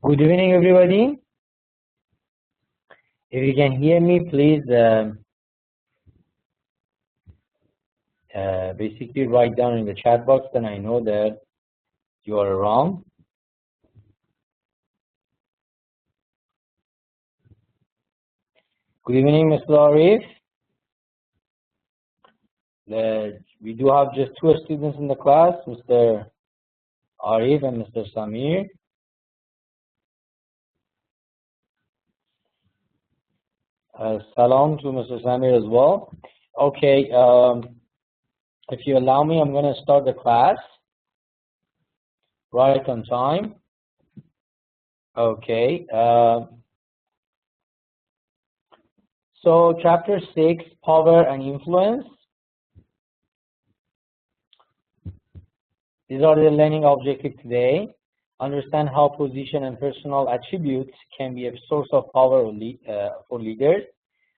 Good evening, everybody. If you can hear me, please basically write down in the chat box, then I know that you are wrong. Good evening, Mr. Arif. We do have just two students in the class, Mr. Arif and Mr. Samir. Salam to Mr. Samir as well. Okay, if you allow me, I'm going to start the class right on time. Okay. So chapter 6, power and influence. These are the learning objectives today. Understand how position and personal attributes can be a source of power for leaders.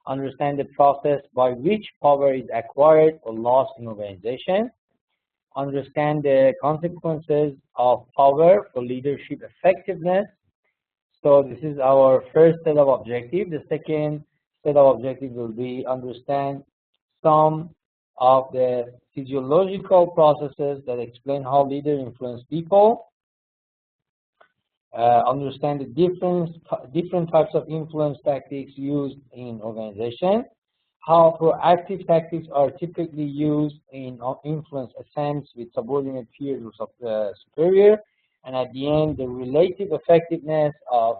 Understand the process by which power is acquired or lost in organization. Understand the consequences of power for leadership effectiveness. So this is our first set of objectives. The second set of objectives will be understand some of the physiological processes that explain how leaders influence people. Understand the different types of influence tactics used in organization. How proactive tactics are typically used in influence attempts with subordinate peers or superior. And at the end, the relative effectiveness of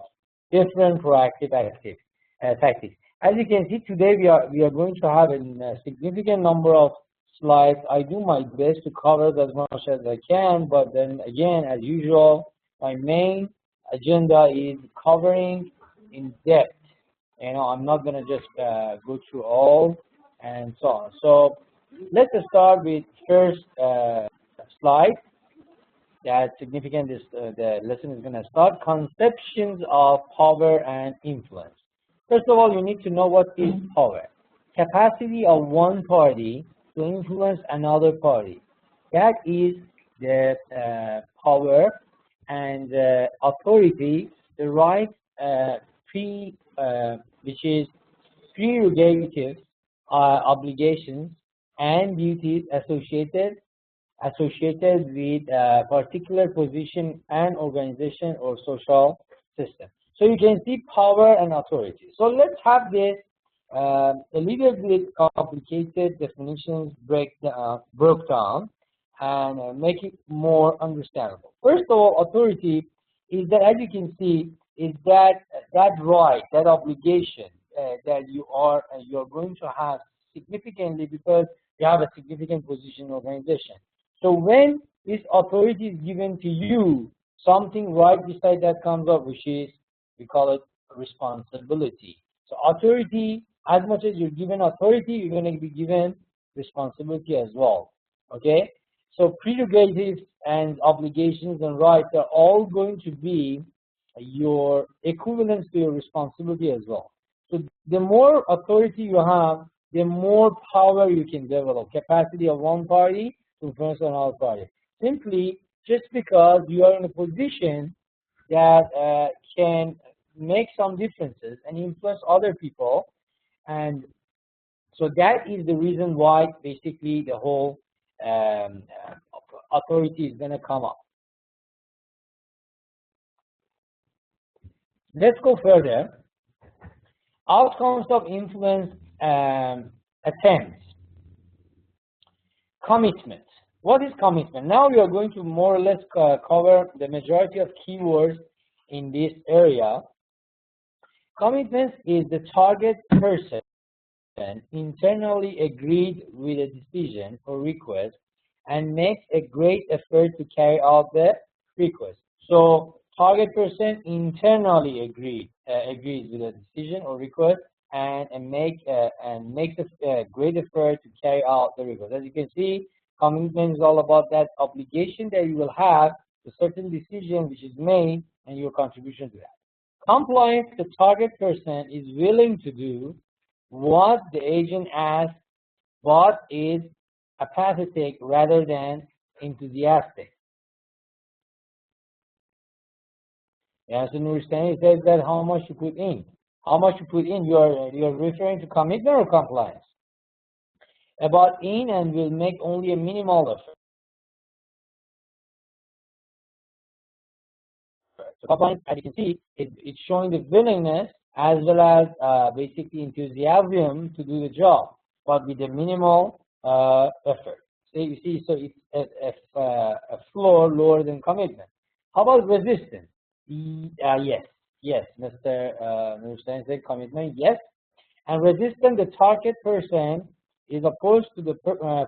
different proactive tactics. As you can see, today we are going to have a significant number of slides. I do my best to cover as much as I can, but then again, as usual, my main agenda is covering in depth. You know, I'm not going to just go through all and so on. So let's start with first slide. That's significant. The lesson is going to start. Conceptions of power and influence. First of all, you need to know what is power. Capacity of one party to influence another party. That is the power, and authority, the right, which is prerogatives, obligations, and duties associated with a particular position and organization or social system. So you can see power and authority. So let's have this a little bit complicated definitions broke down and make it more understandable. First of all, authority is that, as you can see, is that right, that obligation that you're going to have significantly because you have a significant position in organization. So when this authority is given to you, something right beside that comes up, which is, we call it responsibility. So authority, as much as you're given authority, you're going to be given responsibility as well. Okay? So prerogatives and obligations and rights are all going to be your equivalents to your responsibility as well. So the more authority you have, the more power you can develop. Capacity of one party to influence another party. Simply just because you are in a position that can make some differences and influence other people, and so that is the reason why basically the whole authority is going to come up. Let's go further. Outcomes of influence attempts. Commitment. What is commitment? Now we are going to more or less cover the majority of keywords in this area. Commitment is the target person internally agreed with a decision or request and makes a great effort to carry out the request. So target person internally agrees with a decision or request and makes a great effort to carry out the request. As you can see, commitment is all about that obligation that you will have to certain decision which is made and your contribution to that. Compliance, the target person is willing to do what the agent asks, but is apathetic rather than enthusiastic. Yes, understand. It says that how much you put in. How much you put in, you're referring to commitment or compliance? About in and will make only a minimal effort. So compliance, as you can see, it's showing the willingness as well as basically enthusiasm to do the job, but with a minimal effort. So you see, so it's a floor lower than commitment. How about resistance? Yes, Mr. Nurstein said commitment, yes. And resistant, the target person is opposed to the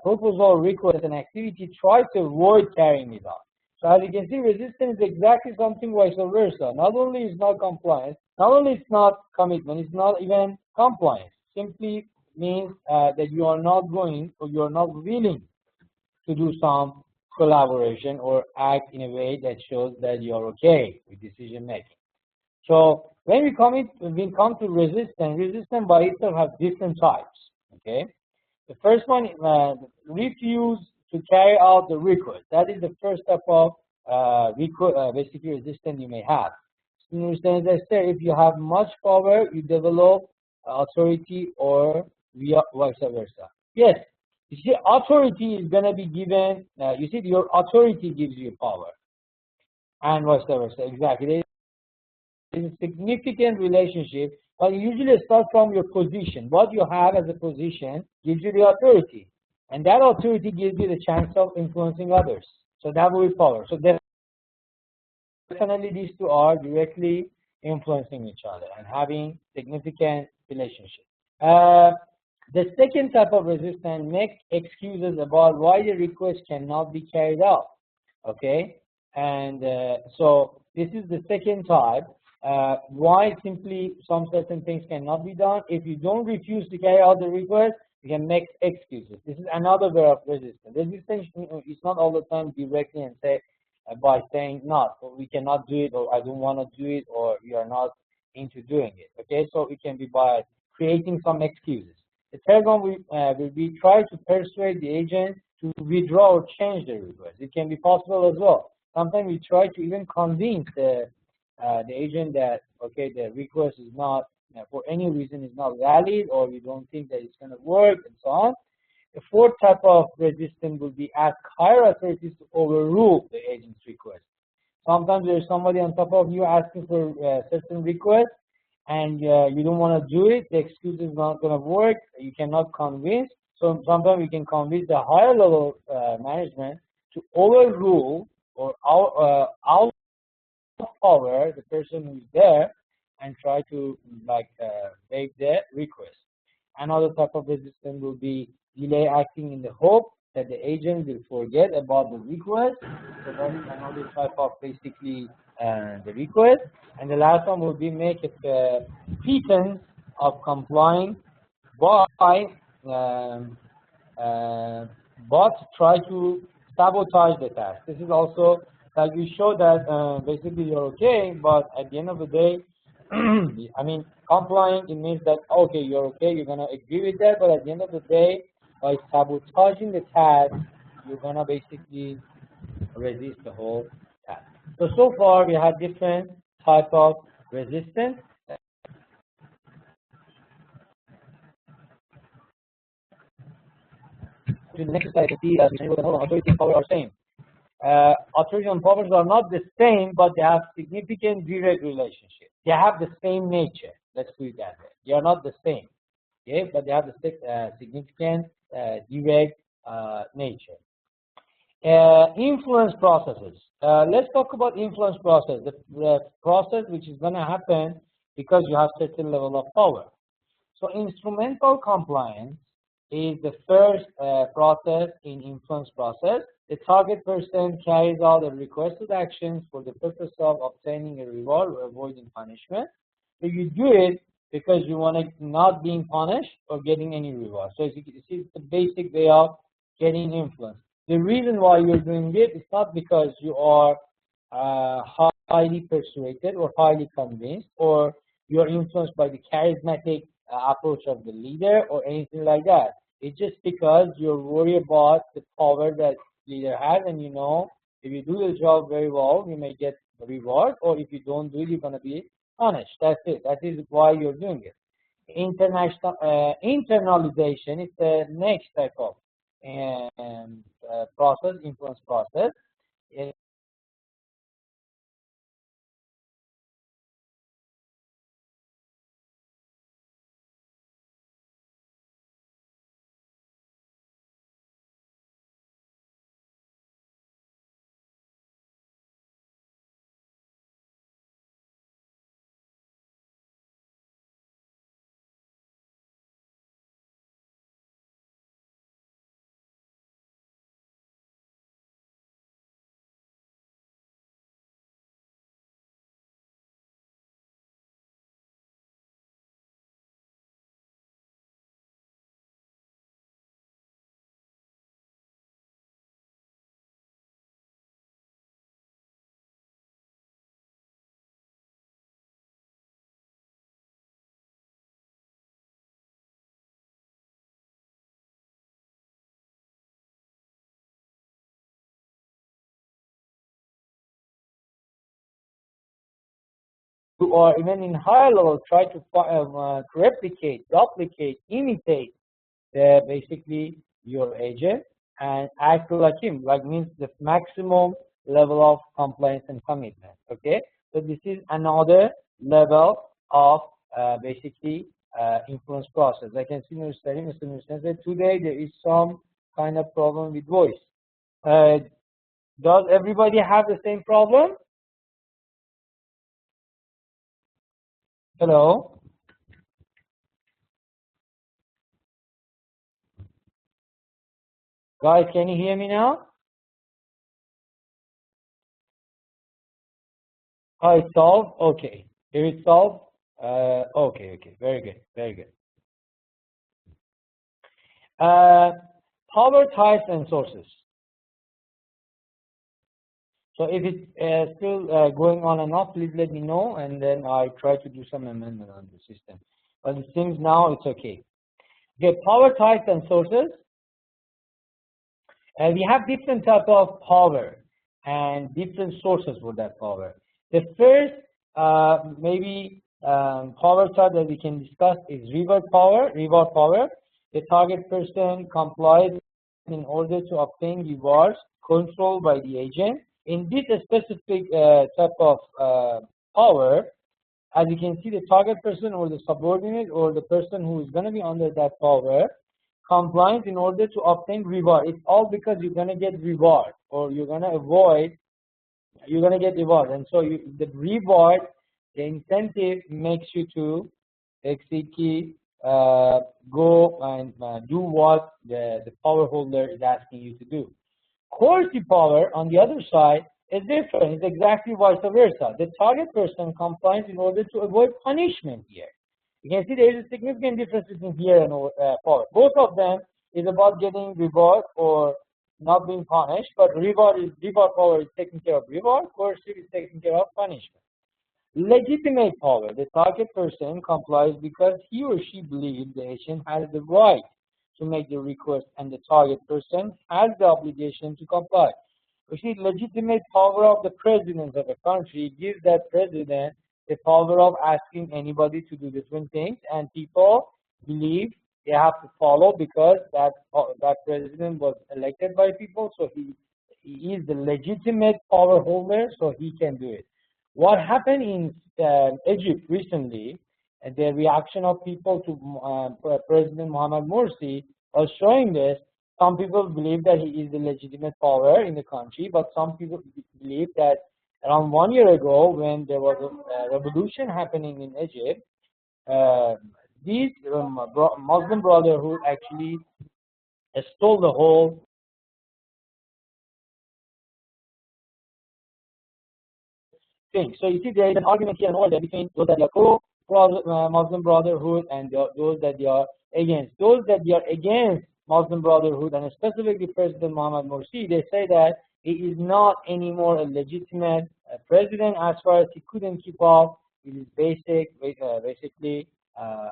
proposal, request, and activity, tries to avoid carrying it out. So as you can see, resistance is exactly something vice versa. Not only is not compliance, not only it's not commitment, it's not even compliance. Simply means that you are not going or you are not willing to do some collaboration or act in a way that shows that you are okay with decision making. So when we come to resistance by itself has different types. Okay, the first one, refuse to carry out the request. That is the first step of basically resistance you may have. So as I said, if you have much power, you develop authority, or vice versa. Yes, you see, authority is going to be given. You see, your authority gives you power, and vice versa. Exactly. There is a significant relationship, but you usually start from your position. What you have as a position gives you the authority, and that authority gives you the chance of influencing others. So that will be power. So definitely these two are directly influencing each other and having significant relationship. The second type of resistance makes excuses about why the request cannot be carried out. Okay, and so this is the second type. Why simply some certain things cannot be done. If you don't refuse to carry out the request, you can make excuses. This is another way of resistance. Resistance is not all the time directly and say by saying not, or we cannot do it, or I don't want to do it, or you are not into doing it. Okay, so it can be by creating some excuses. The third one will be try to persuade the agent to withdraw or change the request. It can be possible as well. Sometimes we try to even convince the agent that, okay, the request is not, for any reason, is not valid, or we don't think that it's going to work, and so on. The fourth type of resistance will be ask higher authorities to overrule the agent's request. Sometimes there's somebody on top of you asking for a certain request, and you don't want to do it. The excuse is not going to work. You cannot convince. So sometimes we can convince the higher level management to overrule or outpower the person who is there and try to make the request. Another type of resistance will be delay acting in the hope that the agent will forget about the request. So that is another type of basically the request. And the last one will be make a pretense of complying but try to sabotage the task. This is also like you show that basically you're okay, but at the end of the day, I mean, complying, it means that, okay, you're okay, you're going to agree with that, but at the end of the day, by sabotaging the task, you're going to basically resist the whole task. So far, we have different types of resistance. To the next slide, you see that authority and power are same. Authority and powers are not the same, but they have significant direct relationship. They have the same nature. Let's put it that way. They are not the same, okay? But they have the significant direct nature. Influence processes. Let's talk about influence process. The process which is going to happen because you have certain level of power. So instrumental compliance is the first process in influence process. The target person carries out the requested actions for the purpose of obtaining a reward or avoiding punishment. So you do it because you want to not being punished or getting any reward. So you see, it's the basic way of getting influence. The reason why you're doing it is not because you are highly persuaded or highly convinced, or you're influenced by the charismatic approach of the leader or anything like that. It's just because you're worried about the power that leader has, and you know If you do the job very well, you may get the reward, or if you don't do it, you're going to be punished. That's it. That is why you're doing it. Internalization is the next type of process, influence process. Or even in higher level, try to replicate, duplicate, imitate basically your agent and act like him, like means the maximum level of compliance and commitment. Okay, so this is another level of basically influence process. I can see in your study, Mr. Nursen said today there is some kind of problem with voice. Does everybody have the same problem? Hello? Guys, can you hear me now? Oh, it's solved? Okay. Here it's solved? Okay, very good, very good. Power types and sources. So if it's still going on and off, please let me know, and then I try to do some amendment on the system. But it seems now it's okay. Okay, power types and sources. And we have different type of power and different sources for that power. The first maybe power type that we can discuss is reward power. Reward power. The target person complies in order to obtain rewards controlled by the agent. In this specific type of power, as you can see, the target person or the subordinate or the person who is going to be under that power compliance in order to obtain reward. It's all because you're going to get reward, or you're going to avoid, you're going to get reward. And so the reward, the incentive makes you to basically go and do what the power holder is asking you to do. Coercive power, on the other side, is different. It's exactly vice versa. The target person complies in order to avoid punishment here. You can see there is a significant difference between here and power. Both of them is about getting reward or not being punished, but reward power is taking care of reward, coercive is taking care of punishment. Legitimate power, the target person complies because he or she believes the agent has the right to make the request, and the target person has the obligation to comply. You see, legitimate power of the president of a country gives that president the power of asking anybody to do different things, and people believe they have to follow because that president was elected by people, so he is the legitimate power holder, so he can do it. What happened in Egypt recently, the reaction of people to President Mohamed Morsi was showing this. Some people believe that he is the legitimate power in the country, but some people believe that around 1 year ago, when there was a revolution happening in Egypt, these Muslim Brotherhood actually stole the whole thing. So you see, there is an argument here and all that between those that are pro-Muslim Brotherhood and those that they are against. Those that they are against Muslim Brotherhood, and specifically President Mohamed Morsi, they say that he is not anymore a legitimate president as far as he couldn't keep up with his basically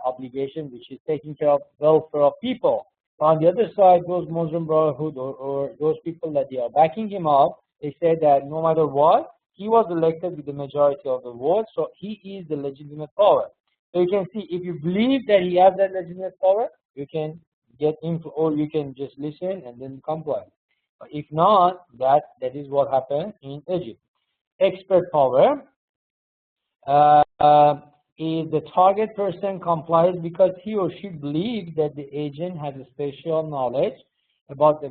obligation, which is taking care of welfare of people. On the other side, those Muslim Brotherhood or those people that they are backing him up, they said that no matter what, he was elected with the majority of the votes, so he is the legitimate power. So you can see, if you believe that he has that legitimate power, you can get into, or you can just listen and then comply. But if not, that is what happened in Egypt. Expert power is the target person complies because he or she believes that the agent has a special knowledge about the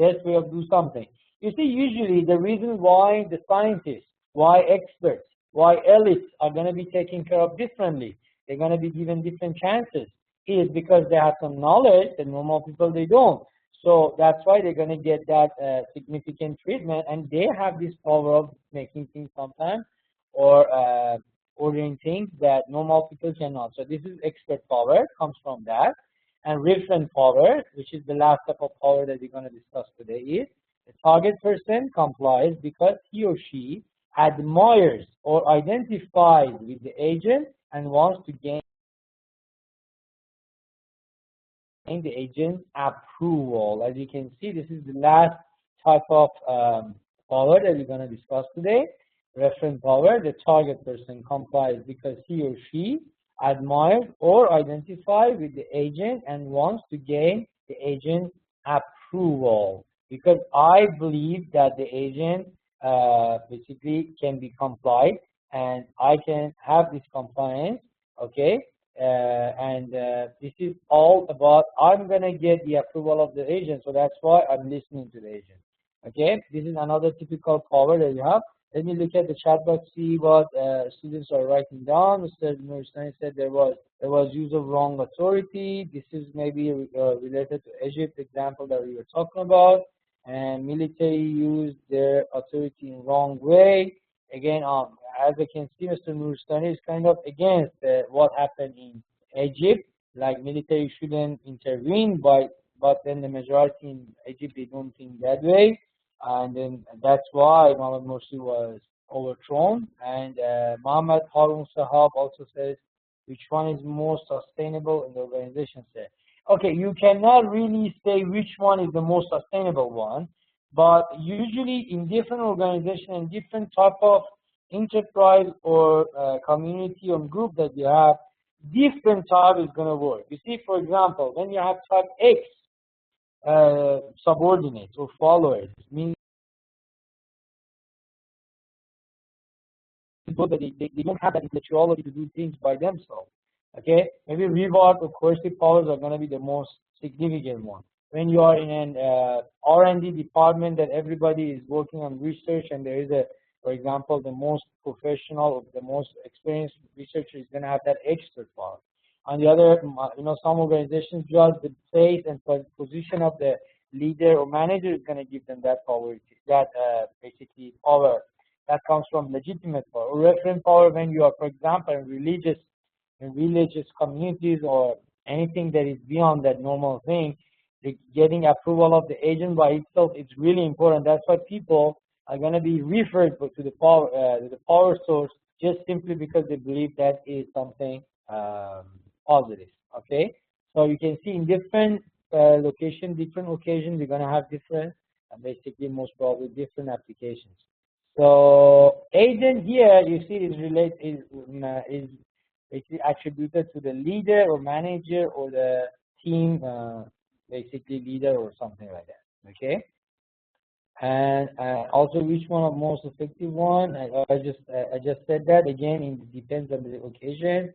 best way of do something. You see, usually the reason why the scientists, why experts, why elites are going to be taken care of differently, they're going to be given different chances, is because they have some knowledge that normal people, they don't. So that's why they're going to get that significant treatment, and they have this power of making things sometimes, or ordering things that normal people cannot. So this is expert power, comes from that. And referent power, which is the last type of power that we're going to discuss today, is the target person complies because he or she admires or identifies with the agent and wants to gain the agent's approval. As you can see, this is the last type of power that we're going to discuss today. Referent power, the target person complies because he or she admires or identifies with the agent and wants to gain the agent's approval. Because I believe that the agent basically can be complied, and I can have this compliance, okay? This is all about, I'm going to get the approval of the agent, so that's why I'm listening to the agent, okay? This is another typical power that you have. Let me look at the chat box, see what students are writing down. Mr. Nurstein said there was use of wrong authority. This is maybe related to Egypt example that we were talking about. And military used their authority in wrong way. Again, as I can see, Mr. Nurstein is kind of against what happened in Egypt. Like military shouldn't intervene, but then the majority in Egypt, they don't think that way. And then that's why Mohammed Morsi was overthrown. And Mohammed Harun Sahab also says, which one is more sustainable in the organization? Okay, you cannot really say which one is the most sustainable one, but usually in different organizations and different type of enterprise or community or group that you have, different type is going to work. You see, for example, when you have type X, subordinates or followers, means people that they don't have that intellectuality to do things by themselves. Okay, maybe reward or coercive powers are going to be the most significant one. When you are in an R&D department that everybody is working on research, and there is for example, the most professional or the most experienced researcher is going to have that expert power. On the other, some organizations, just the place and position of the leader or manager is going to give them that power, that basically power that comes from legitimate power. Or referent power, when you are, for example, in religious communities or anything that is beyond that normal thing, getting approval of the agent by itself is really important. That's why people are going to be referred to the power source just simply because they believe that is something positive. Okay, so you can see in different location, different occasions, we're going to have different, basically most probably different applications. So agent here, you see, is basically attributed to the leader or manager or the team, basically leader or something like that. Okay. And also, which one of most effective one? I just said that again. It depends on the occasion.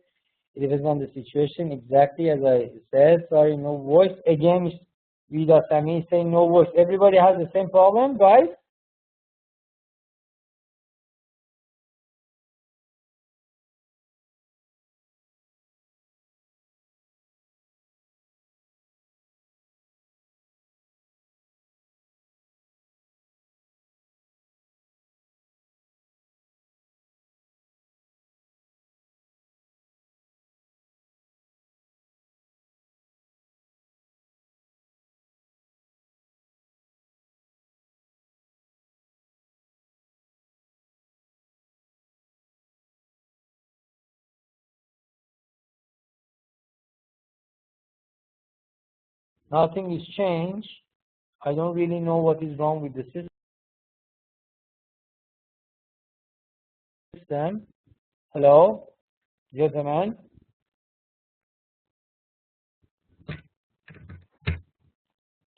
It depends on the situation. Exactly as I said. Sorry, no voice. Again, Vida Sami saying no voice. Everybody has the same problem, guys. Nothing is changed. I don't really know what is wrong with the system. system. Hello, gentlemen.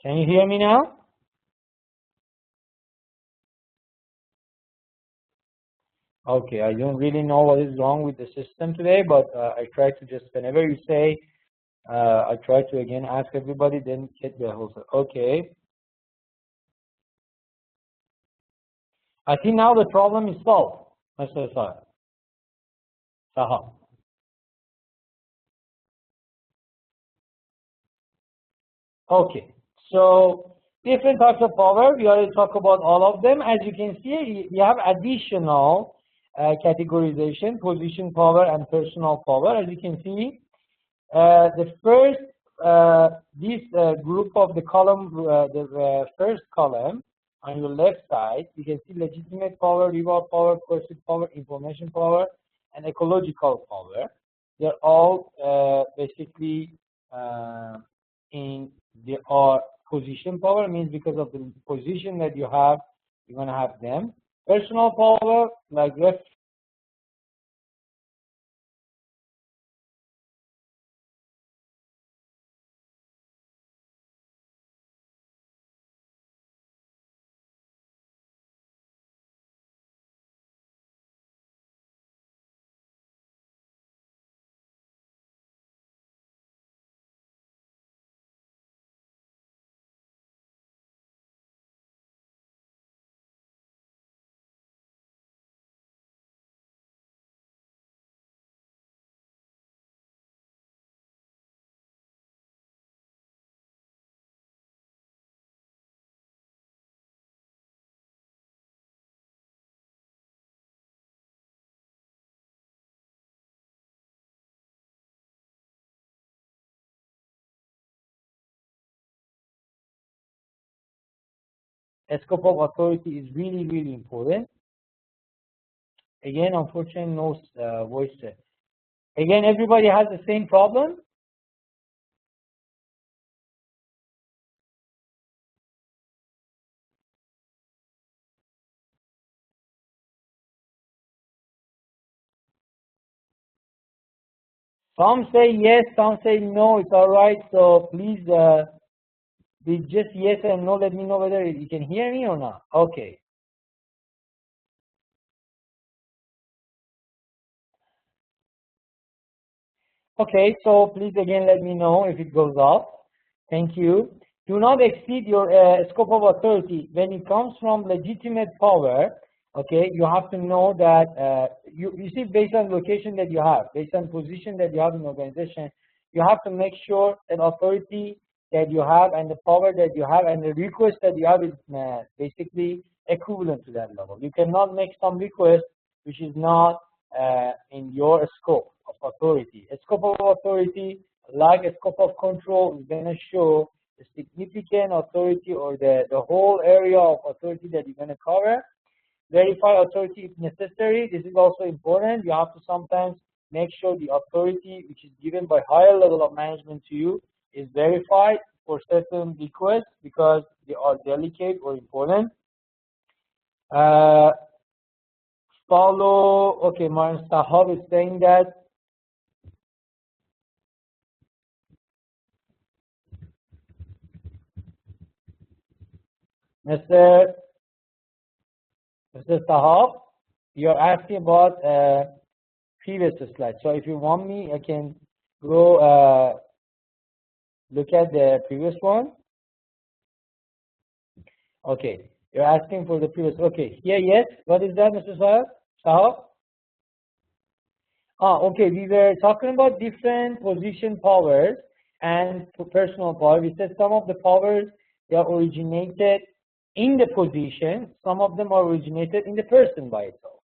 Can you hear me now? Okay, I don't really know what is wrong with the system today, but I try to just, whenever you say, I try to again ask everybody, then get the whole. Okay. I think now the problem is solved, Mr. Saha. Okay, so different types of power, we already talked about all of them. As you can see, you have additional categorization, position power and personal power. As you can see, the first, this group of the column, the first column on your left side, you can see legitimate power, reward power, pursuit power, information power, and ecological power. They're all basically in the position power, means because of the position that you have, you're going to have them. Personal power, like a scope of authority is really, really important. Again, unfortunately, no voice. Again, everybody has the same problem. Some say yes, some say no. It's all right. So please, be just yes and no. Let me know whether you can hear me or not. Okay. Okay. So please again let me know if it goes off. Thank you. Do not exceed your scope of authority. When it comes from legitimate power, okay, you have to know that you see, based on location that you have, based on position that you have in the organization, you have to make sure that authority that you have and the power that you have and the request that you have is basically equivalent to that level. You cannot make some request which is not in your scope of authority. A scope of authority, like a scope of control, is going to show the significant authority or the whole area of authority that you're going to cover. Verify authority if necessary. This is also important. You have to sometimes make sure the authority which is given by higher level of management to you is verified for certain requests because they are delicate or important. Follow, okay, Martin Sahab is saying that Mr. Sahab, you're asking about previous slide. So if you want me, I can go look at the previous one. Okay, you're asking for the previous. Okay, here, yes. What is that, Mr. Sahab? Okay, we were talking about different position powers and personal power. We said some of the powers, they are originated in the position, some of them are originated in the person by itself.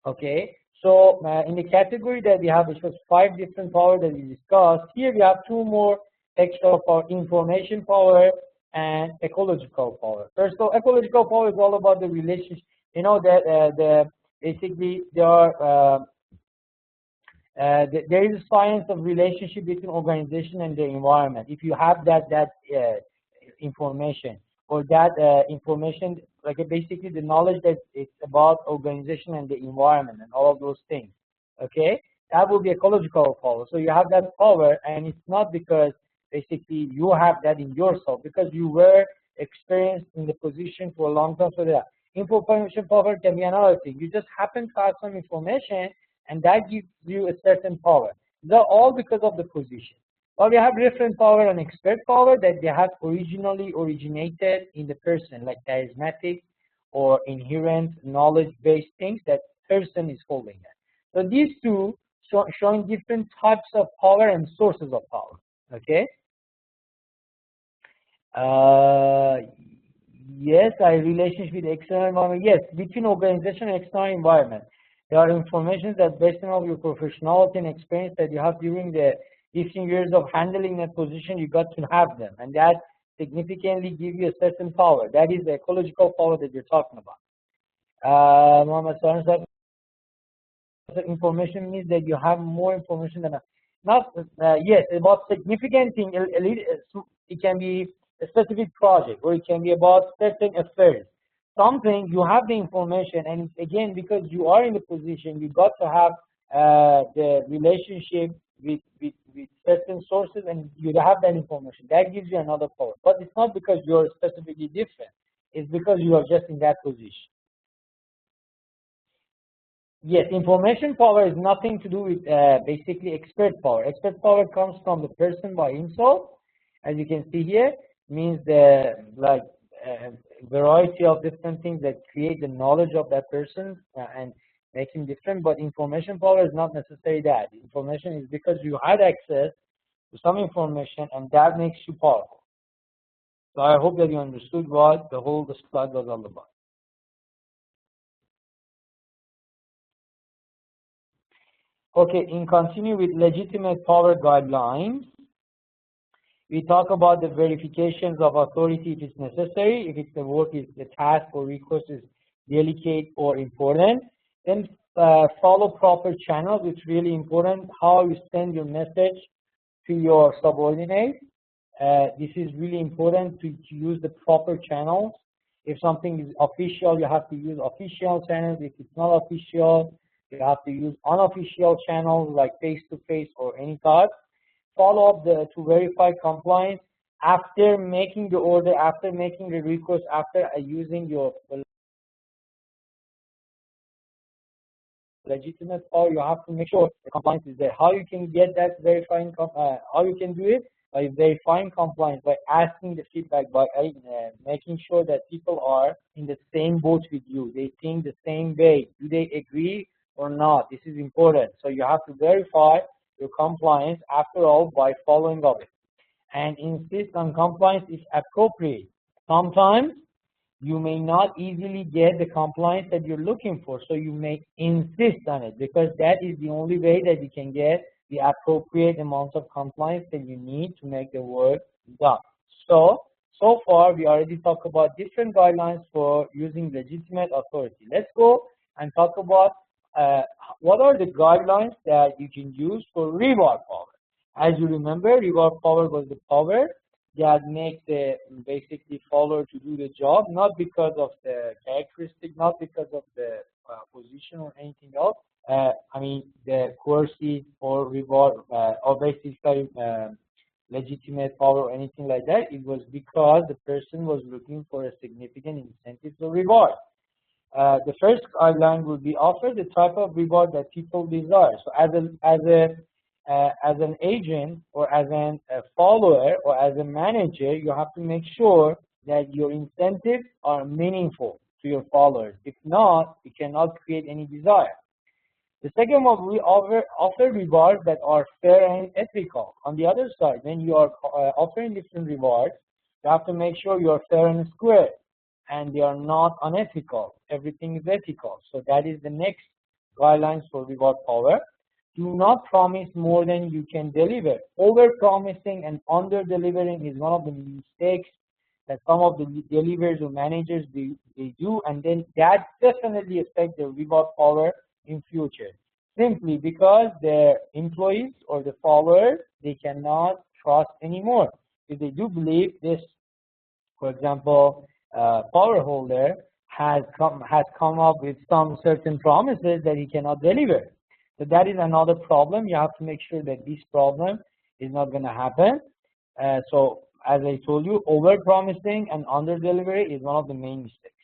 Okay, so in the category that we have, which was 5 different powers that we discussed, here we have 2 more extra power: information power and ecological power. First of all, ecological power is all about the relationship. You know that basically there are there is a science of relationship between organization and the environment. If you have that information, or that information basically the knowledge that it's about organization and the environment and all of those things. Okay, that will be ecological power. So you have that power, and it's not because basically you have that in yourself, because you were experienced in the position for a long time. So that information power can be another thing. You just happen to have some information, and that gives you a certain power. They're all because of the position. But we have referent power and expert power that they have originally originated in the person, like charismatic or inherent knowledge-based things that person is holding that. So these two showing different types of power and sources of power. Okay. Yes, relationship with external environment. Yes, between organization and external environment. There are information that based on your professionality and experience that you have during the 15 years of handling that position, you got to have them. And that significantly give you a certain power. That is the ecological power that you're talking about. Information means that you have more information than yes, about significant thing. It can be a specific project, or it can be about certain affairs. Something you have the information, and again, because you are in the position, you got to have the relationship with certain sources, and you have that information. That gives you another power. But it's not because you're specifically different. It's because you are just in that position. Yes, information power is nothing to do with basically expert power. Expert power comes from the person by himself, as you can see here. Means the variety of different things that create the knowledge of that person and make him different. But information power is not necessarily that. Information is because you had access to some information, and that makes you powerful. So I hope that you understood what the whole slide was all about. Okay, in continue with legitimate power guidelines, we talk about the verifications of authority if it's necessary, if it's the task or request is delicate or important. Then follow proper channels. It's really important how you send your message to your subordinates. This is really important to use the proper channels. If something is official, you have to use official channels. If it's not official, you have to use unofficial channels like face-to-face or any type. Follow up to verify compliance after making the order, after making the request, after using your legitimate power. You have to make sure the compliance is there. How you can get that verifying? How you can do it? By verifying compliance, by asking the feedback, by making sure that people are in the same boat with you. They think the same way. Do they agree or not? This is important. So you have to verify your compliance, after all, by following up it. And insist on compliance if appropriate. Sometimes you may not easily get the compliance that you're looking for, so you may insist on it, because that is the only way that you can get the appropriate amount of compliance that you need to make the work done. So far we already talked about different guidelines for using legitimate authority. Let's go and talk about what are the guidelines that you can use for reward power. As you remember, reward power was the power that makes the basically follower to do the job, not because of the characteristic, not because of the position or anything else. I mean, the coercive or reward or basically legitimate power or anything like that. It was because the person was looking for a significant incentive or reward. The first guideline will be offer the type of reward that people desire. So as an agent or as a follower or as a manager, you have to make sure that your incentives are meaningful to your followers. If not, you cannot create any desire. The second one, we offer rewards that are fair and ethical. On the other side, when you are offering different rewards, you have to make sure you are fair and square, and they are not unethical. Everything is ethical. So that is the next guidelines for reward power. Do not promise more than you can deliver. Over-promising and under-delivering is one of the mistakes that some of the delivers or managers they do, and then that definitely affects their reward power in future. Simply because their employees or the followers, they cannot trust anymore. If they do believe this, for example, power holder has come up with some certain promises that he cannot deliver. So that is another problem. You have to make sure that this problem is not going to happen. So as I told you, over-promising and under-delivery is one of the main mistakes.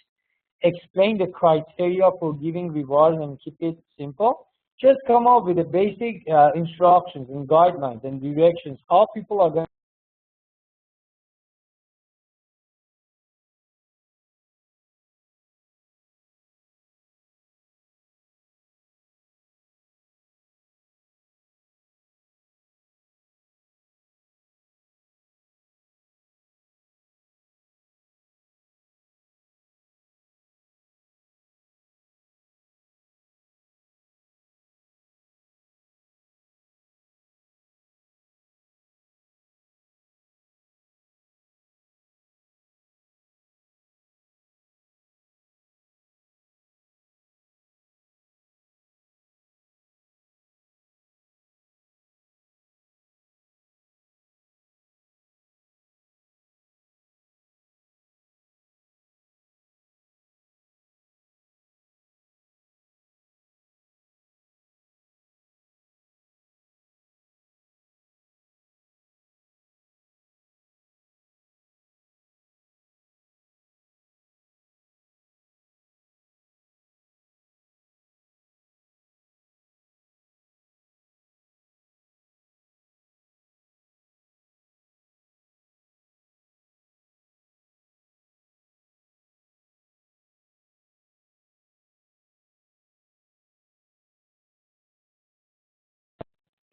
Explain the criteria for giving rewards and keep it simple. Just come up with the basic instructions and guidelines and directions how people are going.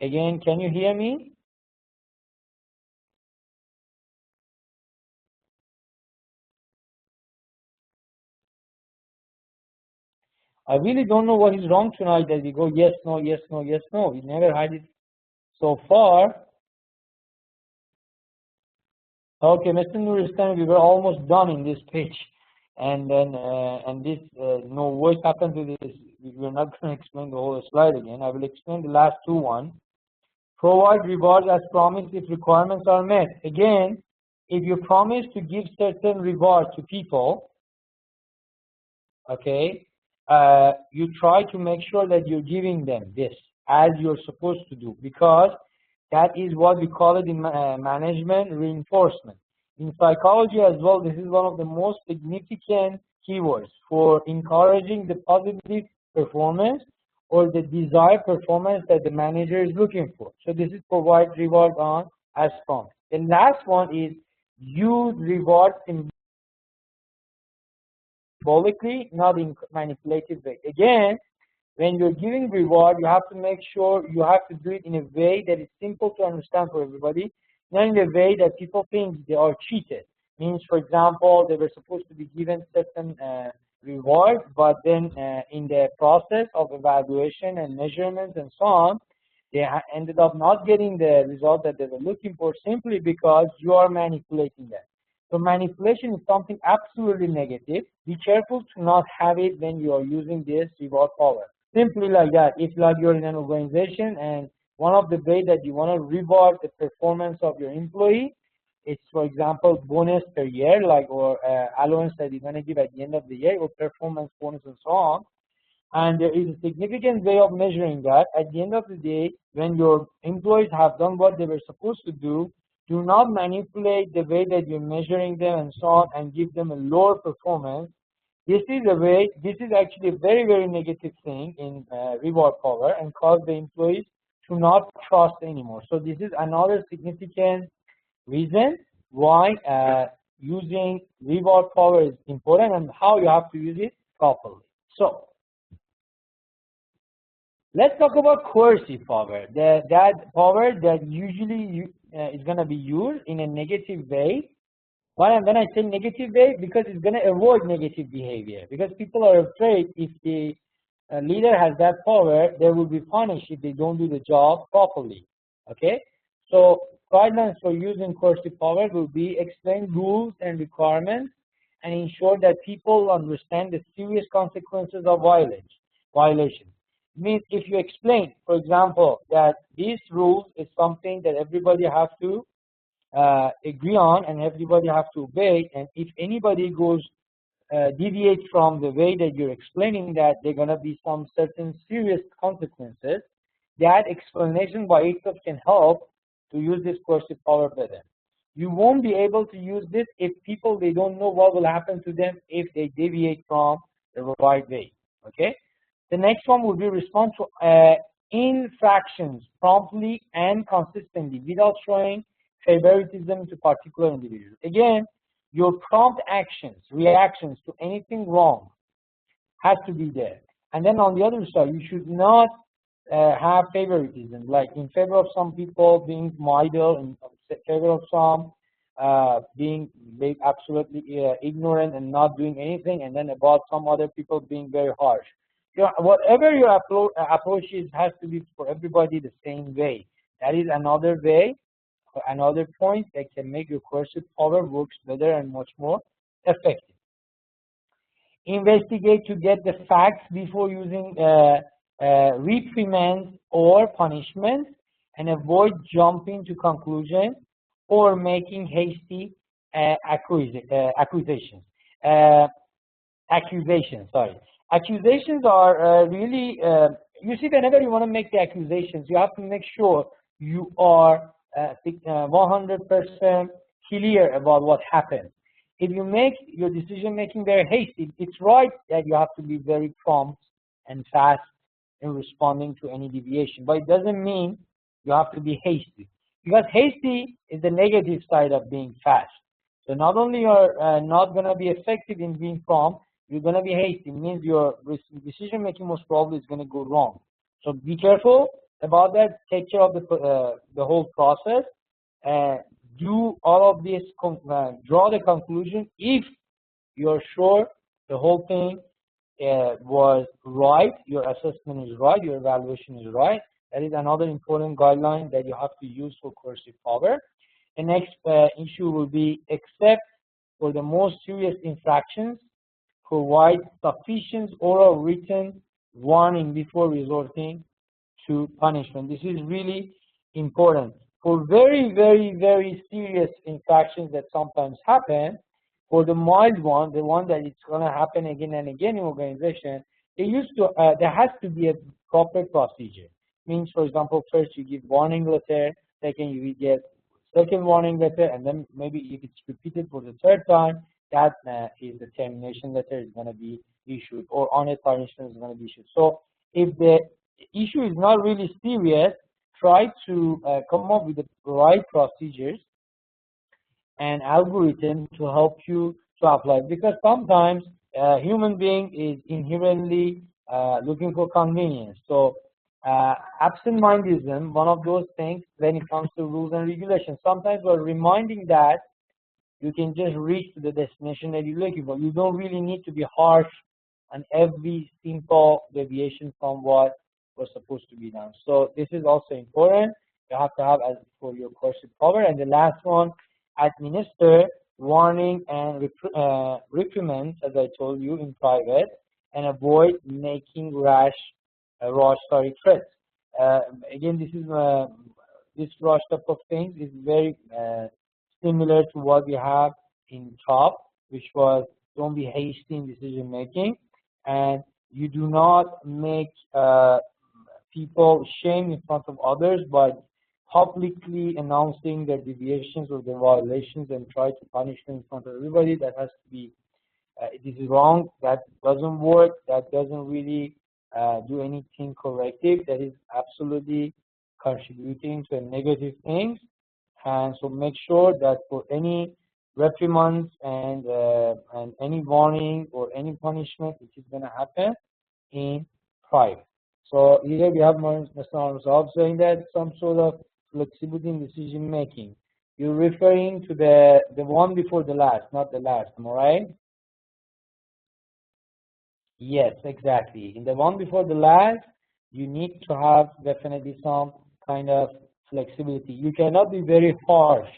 Again, can you hear me? I really don't know what is wrong tonight that we go yes, no, yes, no, yes, no. We never had it so far. Okay, Mr. Nuristan, we were almost done in this page. And then, no, what happened to this? We're not going to explain the whole slide again. I will explain the last two ones. Provide rewards as promised if requirements are met. Again, if you promise to give certain rewards to people, okay, you try to make sure that you're giving them this as you're supposed to do, because that is what we call it in management reinforcement. In psychology as well, this is one of the most significant keywords for encouraging the positive performance or the desired performance that the manager is looking for. So this is provide reward on as promised. The last one is use rewards symbolically, not in manipulative way. Again, when you're giving reward, you have to make sure you have to do it in a way that is simple to understand for everybody, not in a way that people think they are cheated. Means, for example, they were supposed to be given certain reward, but then in the process of evaluation and measurements and so on, they ended up not getting the result that they were looking for simply because you are manipulating them. So manipulation is something absolutely negative. Be careful to not have it when you are using this reward power. Simply like that. If like you're in an organization and one of the ways that you want to reward the performance of your employee, it's, for example, bonus per year, like, or allowance that you're going to give at the end of the year, or performance bonus and so on. And there is a significant way of measuring that. At the end of the day, when your employees have done what they were supposed to do not manipulate the way that you're measuring them and so on and give them a lower performance. This is actually a very, very negative thing in reward power and cause the employees to not trust anymore. So this is another significant reason why using reward power is important and how you have to use it properly. So let's talk about coercive power. That power that usually is going to be used in a negative way. When I say negative way, because it's going to avoid negative behavior. Because people are afraid if the leader has that power, they will be punished if they don't do the job properly. Okay? So guidelines for using coercive power will be explain rules and requirements and ensure that people understand the serious consequences of violation. Means if you explain, for example, that these rules is something that everybody has to agree on and everybody has to obey, and if anybody goes deviate from the way that you're explaining that, there are going to be some certain serious consequences. That explanation by itself can help to use this coercive power better. You won't be able to use this if people, they don't know what will happen to them if they deviate from the right way. Okay. The next one will be respond to infractions promptly and consistently without showing favoritism to particular individuals. Again, your prompt actions, reactions to anything wrong has to be there. And then on the other side, you should not have favoritism, like in favor of some people being idle, in favor of some being absolutely ignorant and not doing anything, and then about some other people being very harsh. Whatever your approach is, has to be for everybody the same way. That is another way, another point that can make your coercive power works better and much more effective. Investigate to get the facts before using reprimand or punishment, and avoid jumping to conclusions or making hasty accusations. Accusations are really, you see, whenever you want to make the accusations, you have to make sure you are 100% clear about what happened. If you make your decision making very hasty, it's right that you have to be very prompt and fast in responding to any deviation, but it doesn't mean you have to be hasty, because hasty is the negative side of being fast. So not only you're not going to be effective in being prompt, you're going to be hasty. It means your decision making most probably is going to go wrong. So be careful about that. Take care of the whole process. Do all of this, draw the conclusion if you're sure the whole thing was right, your assessment is right, your evaluation is right. That is another important guideline that you have to use for coercive power. The next issue will be, except for the most serious infractions, provide sufficient oral written warning before resorting to punishment. This is really important. For very, very, very serious infractions that sometimes happen, for the mild one, the one that it's going to happen again and again in organization, there has to be a proper procedure. Means, for example, first you give warning letter, second you get second warning letter, and then maybe if it's repeated for the third time, that is the termination letter is going to be issued, or honest punishment is going to be issued. So if the issue is not really serious, try to come up with the right procedures and algorithm to help you to apply, because sometimes a human being is inherently looking for convenience. So absent-mindedism, one of those things when it comes to rules and regulations. Sometimes we're reminding that you can just reach to the destination that you're looking for. You don't really need to be harsh on every simple deviation from what was supposed to be done. So this is also important. You have to have as for your coercive power. And the last one, administer warning and reprimands, as I told you, in private, and avoid making rash threats. Again, this rash type of things is very similar to what we have in top, which was don't be hasty in decision making, and you do not make people shame in front of others by publicly announcing their deviations or their violations and try to punish them in front of everybody. That has to be, this is wrong, that doesn't work, that doesn't really do anything corrective, that is absolutely contributing to negative things. And so make sure that for any reprimands and any warning or any punishment, which is going to happen in private. So here we have Mr. Resolve saying that some sort of flexibility in decision making. You're referring to the one before the last, not the last, am I right? Yes, exactly. In the one before the last, you need to have definitely some kind of flexibility. You cannot be very harsh.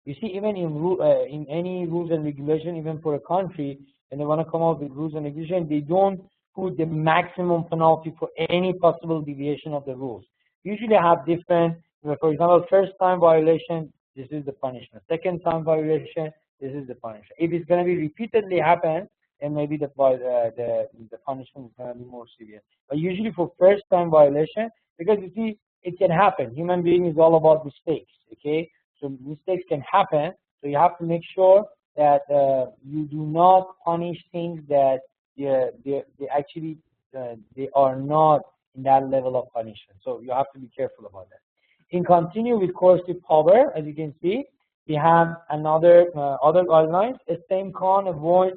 You see, even in any rules and regulation, even for a country, and they want to come up with rules and regulation, they don't put the maximum penalty for any possible deviation of the rules. Usually have different, for example, first time violation, this is the punishment. Second time violation, this is the punishment. If it's going to be repeatedly happen, then maybe the punishment is going to be more severe. But usually for first-time violation, because you see, it can happen. Human being is all about mistakes, okay? So mistakes can happen, so you have to make sure that you do not punish things that they actually they are not in that level of punishment. So you have to be careful about that. In continue with coercive power, as you can see, we have another other guidelines. A same can avoid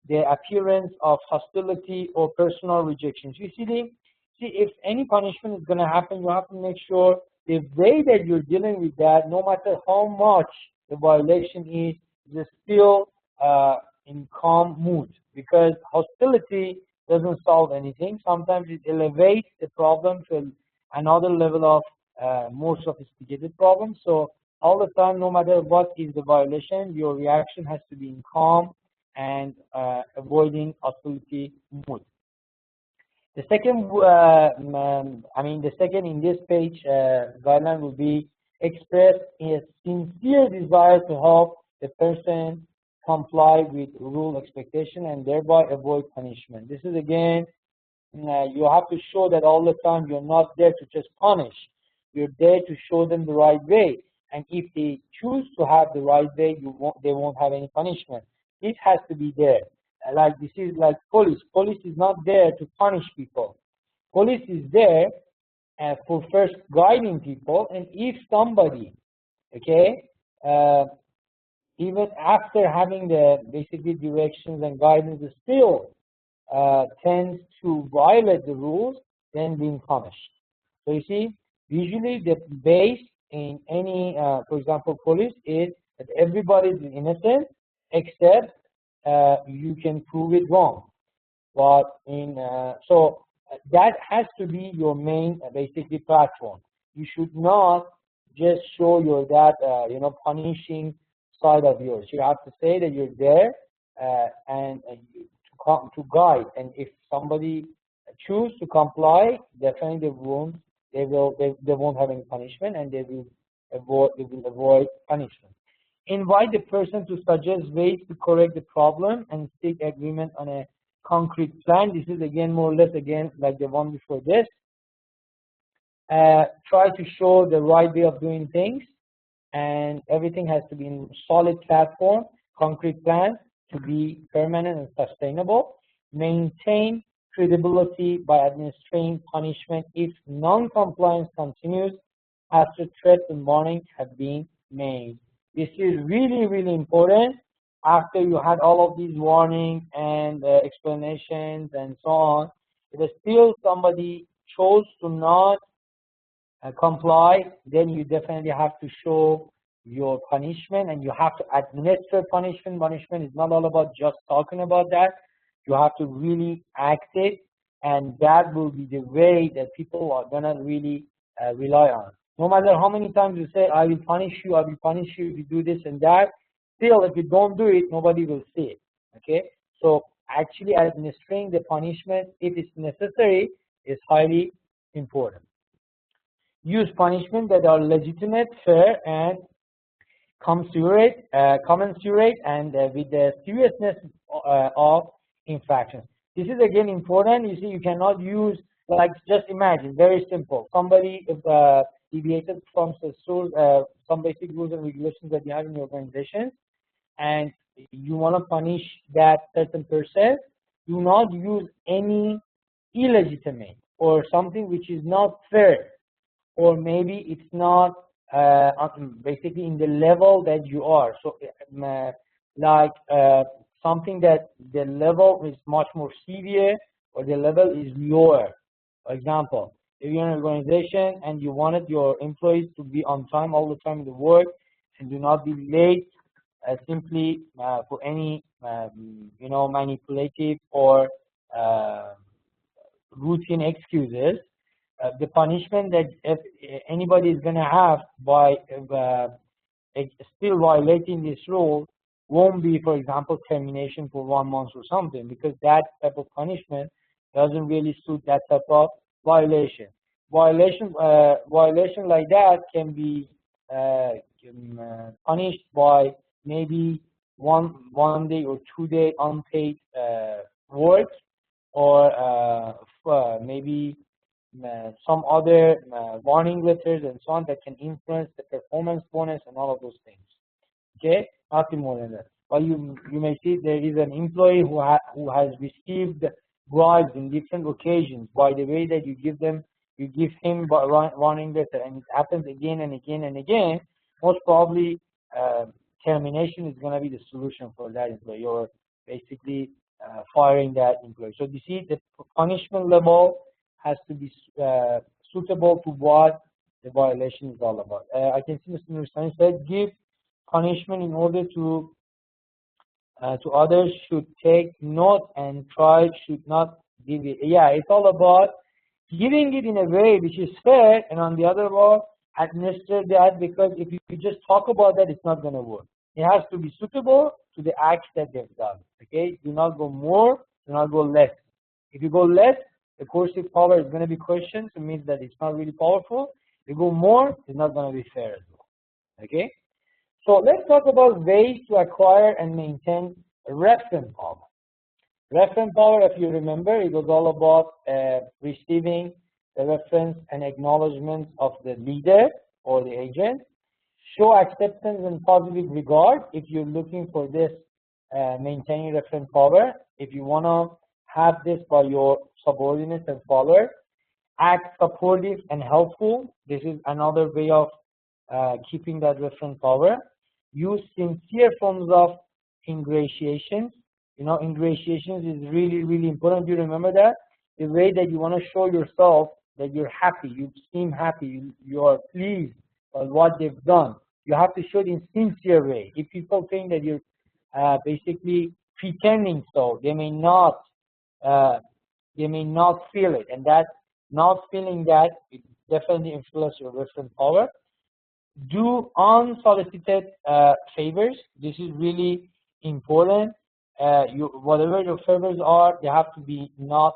the appearance of hostility or personal rejections. You see, if any punishment is going to happen, you have to make sure the way that you're dealing with that, no matter how much the violation is still in calm mood, because hostility doesn't solve anything. Sometimes it elevates the problem to another level of more sophisticated problem. So all the time, no matter what is the violation, your reaction has to be in calm and avoiding hostility mood. The second, the second in this page guideline will be express a sincere desire to help the person comply with rule expectation and thereby avoid punishment. This is again, you have to show that all the time you're not there to just punish. You're there to show them the right way. And if they choose to have the right way, they won't have any punishment. This has to be there. Like this is like police. Police is not there to punish people. Police is there for first guiding people. And if somebody, okay, even after having the basically directions and guidance still tends to violate the rules, then being punished. So you see, usually the base in any, for example, police is that everybody is innocent except you can prove it wrong. But so that has to be your main basically platform. You should not just show your punishing side of yours. You have to say that you're there and to guide. And if somebody choose to comply, definitely they won't have any punishment, and they will avoid punishment. Invite the person to suggest ways to correct the problem and seek agreement on a concrete plan. This is again more or less again like the one before this. Try to show the right way of doing things, and everything has to be in solid platform, concrete plan to be permanent and sustainable. Maintain credibility by administering punishment if non-compliance continues after threats and warnings have been made. This is really, really important. After you had all of these warnings and explanations and so on, if still somebody chose to not comply, then you definitely have to show your punishment, and you have to administer punishment. Punishment is not all about just talking about that. You have to really act it, and that will be the way that people are going to really rely on. No matter how many times you say, I will punish you if you do this and that, still if you don't do it, nobody will see it, okay? So actually administering the punishment, if it's necessary, is highly important. Use punishment that are legitimate, fair, and commensurate and with the seriousness of infractions. This is again important. You see, you cannot use, like, just imagine, very simple. Somebody deviated from some basic rules and regulations that you have in your organization, and you want to punish that certain person. Do not use any illegitimate or something which is not fair, or maybe it's not basically in the level that you are. So something that the level is much more severe or the level is lower. For example, if you're in an organization and you wanted your employees to be on time all the time in the work and do not be late simply for any manipulative or routine excuses, the punishment that if anybody is going to have by still violating this rule won't be, for example, termination for 1 month or something, because that type of punishment doesn't really suit that type of violation. Violation like that can be punished by maybe one day or 2 day unpaid work, or maybe some other warning letters and so on that can influence the performance bonus and all of those things. Okay, nothing more than that. But you may see there is an employee who has received bribes in different occasions by the way that you give him warning letter, and it happens again and again and again. Most probably termination is going to be the solution for that employee, or basically firing that employee. So you see, the punishment level has to be suitable to what the violation is all about. I can see Mr. Nuristani said, give punishment in order to others, should take note, and try should not give it. Yeah, it's all about giving it in a way which is fair, and on the other hand, administer that, because if you just talk about that, it's not going to work. It has to be suitable to the acts that they've done. Okay, do not go more, do not go less. If you go less, the coercive power is going to be questioned, so it means that it's not really powerful. If you go more, it's not going to be fair as well. Okay, so let's talk about ways to acquire and maintain reference power. Reference power, if you remember, it was all about receiving the reference and acknowledgement of the leader or the agent. Show acceptance and positive regard if you're looking for this maintaining reference power. If you want to have this by your subordinates and followers. Act supportive and helpful. This is another way of keeping that reference power. Use sincere forms of ingratiations. You know, ingratiations is really, really important. Do you remember that? The way that you want to show yourself that you're happy, you seem happy, you are pleased with what they've done. You have to show it in sincere way. If people think that you're basically pretending so, they may not feel it, and that not feeling that, it definitely influences your reference power. Do unsolicited favors. This is really important. Whatever your favors are, they have to be not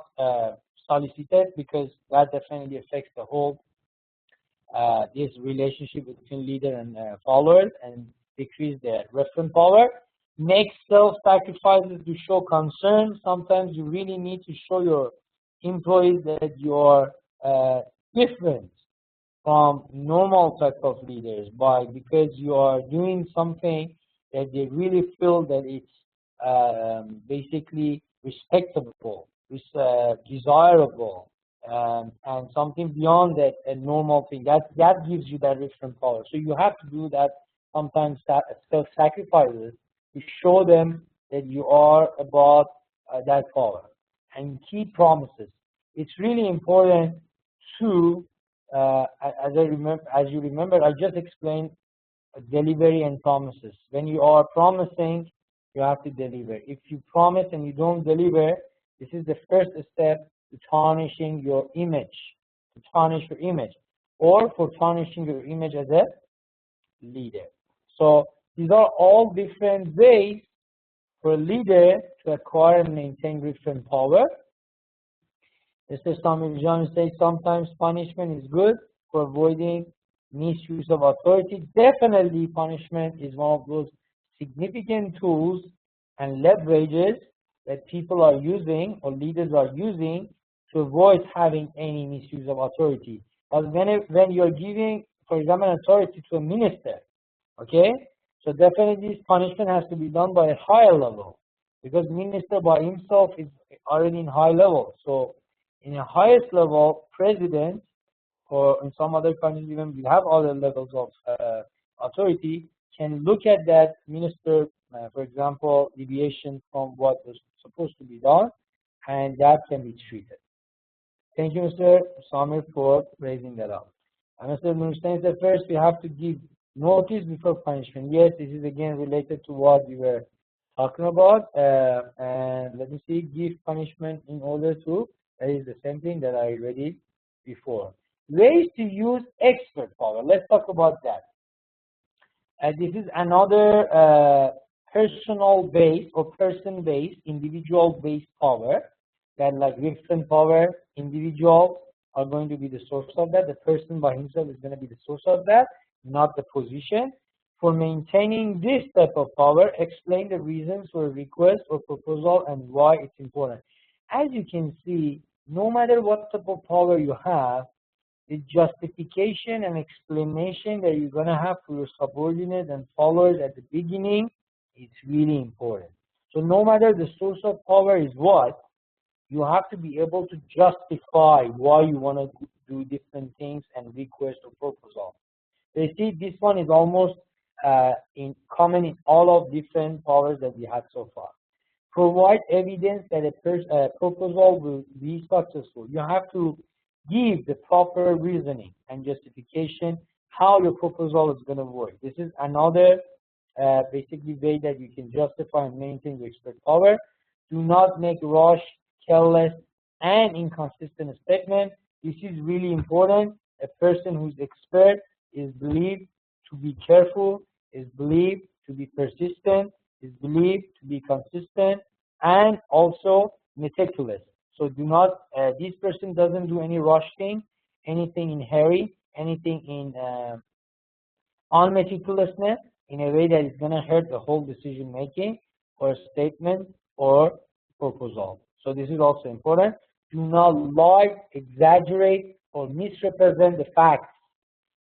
solicited, because that definitely affects the whole this relationship between leader and followers, and decrease their reference power. Make self-sacrifices to show concern. Sometimes you really need to show your employees that you are different from normal type of leaders, because you are doing something that they really feel that it's basically respectable, desirable, and something beyond that, a normal thing. That gives you that reference power. So you have to do that sometimes, self-sacrifices, to show them that you are about that power. And keep promises. It's really important to, as you remember, I just explained delivery and promises. When you are promising, you have to deliver. If you promise and you don't deliver, this is the first step to tarnishing your image, or for tarnishing your image as a leader. So these are all different ways for a leader to acquire and maintain reference power. Mr. Samir John says sometimes punishment is good for avoiding misuse of authority. Definitely punishment is one of those significant tools and leverages that people are using, or leaders are using, to avoid having any misuse of authority. But when you're giving, for example, authority to a minister, okay, so definitely this punishment has to be done by a higher level, because minister by himself is already in high level. So in the highest level, president, or in some other countries even we have other levels of authority, can look at that minister, for example, deviation from what was supposed to be done, and that can be treated. Thank you, Mr. Samir, for raising that up. And Mr. Nurstein said, first we have to give notice before punishment. Yes, this is again related to what we were talking about. And let me see, give punishment in order to, that is the same thing that I read it before. Ways to use expert power. Let's talk about that. This is another personal-based or person-based, individual-based power. That, like reference power, individuals are going to be the source of that. The person by himself is going to be the source of that, not the position. For maintaining this type of power, explain the reasons for a request or proposal and why it's important. As you can see, no matter what type of power you have, the justification and explanation that you're going to have for your subordinates and followers at the beginning is really important. So no matter the source of power is what, you have to be able to justify why you want to do different things and request or proposal. So you see, this one is almost in common in all of different powers that we had so far. Provide evidence that a proposal will be successful. You have to give the proper reasoning and justification how your proposal is going to work. This is another basically way that you can justify and maintain your expert power. Do not make rush, careless, and inconsistent statements. This is really important. A person who's expert is believed to be careful, is believed to be persistent, is believed to be consistent, and also meticulous. So do not, this person doesn't do any rush thing, anything in hurry, anything in unmeticulousness in a way that is going to hurt the whole decision making or statement or proposal. So this is also important. Do not lie, exaggerate, or misrepresent the facts,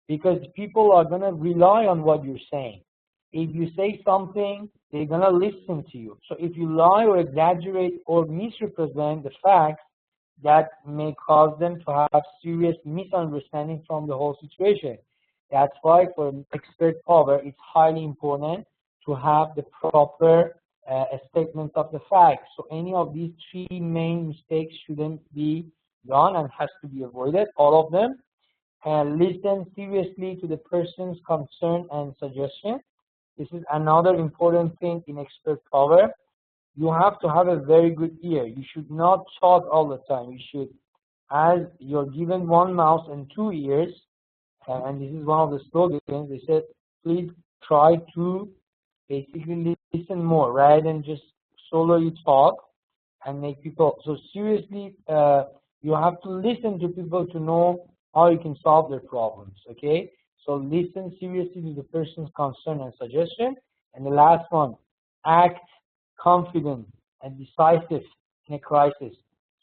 because people are going to rely on what you're saying. If you say something, they're going to listen to you. So if you lie or exaggerate or misrepresent the facts, that may cause them to have serious misunderstanding from the whole situation. That's why for expert power, it's highly important to have the proper statement of the facts. So any of these three main mistakes shouldn't be done and has to be avoided, all of them. And listen seriously to the person's concern and suggestion. This is another important thing in expert power. You have to have a very good ear. You should not talk all the time. You should, as you're given one mouth and two ears, and this is one of the slogans, they said, please try to basically listen more rather than just solely talk and make people. So seriously, you have to listen to people to know how you can solve their problems, okay? So listen seriously to the person's concern and suggestion. And the last one, act confident and decisive in a crisis.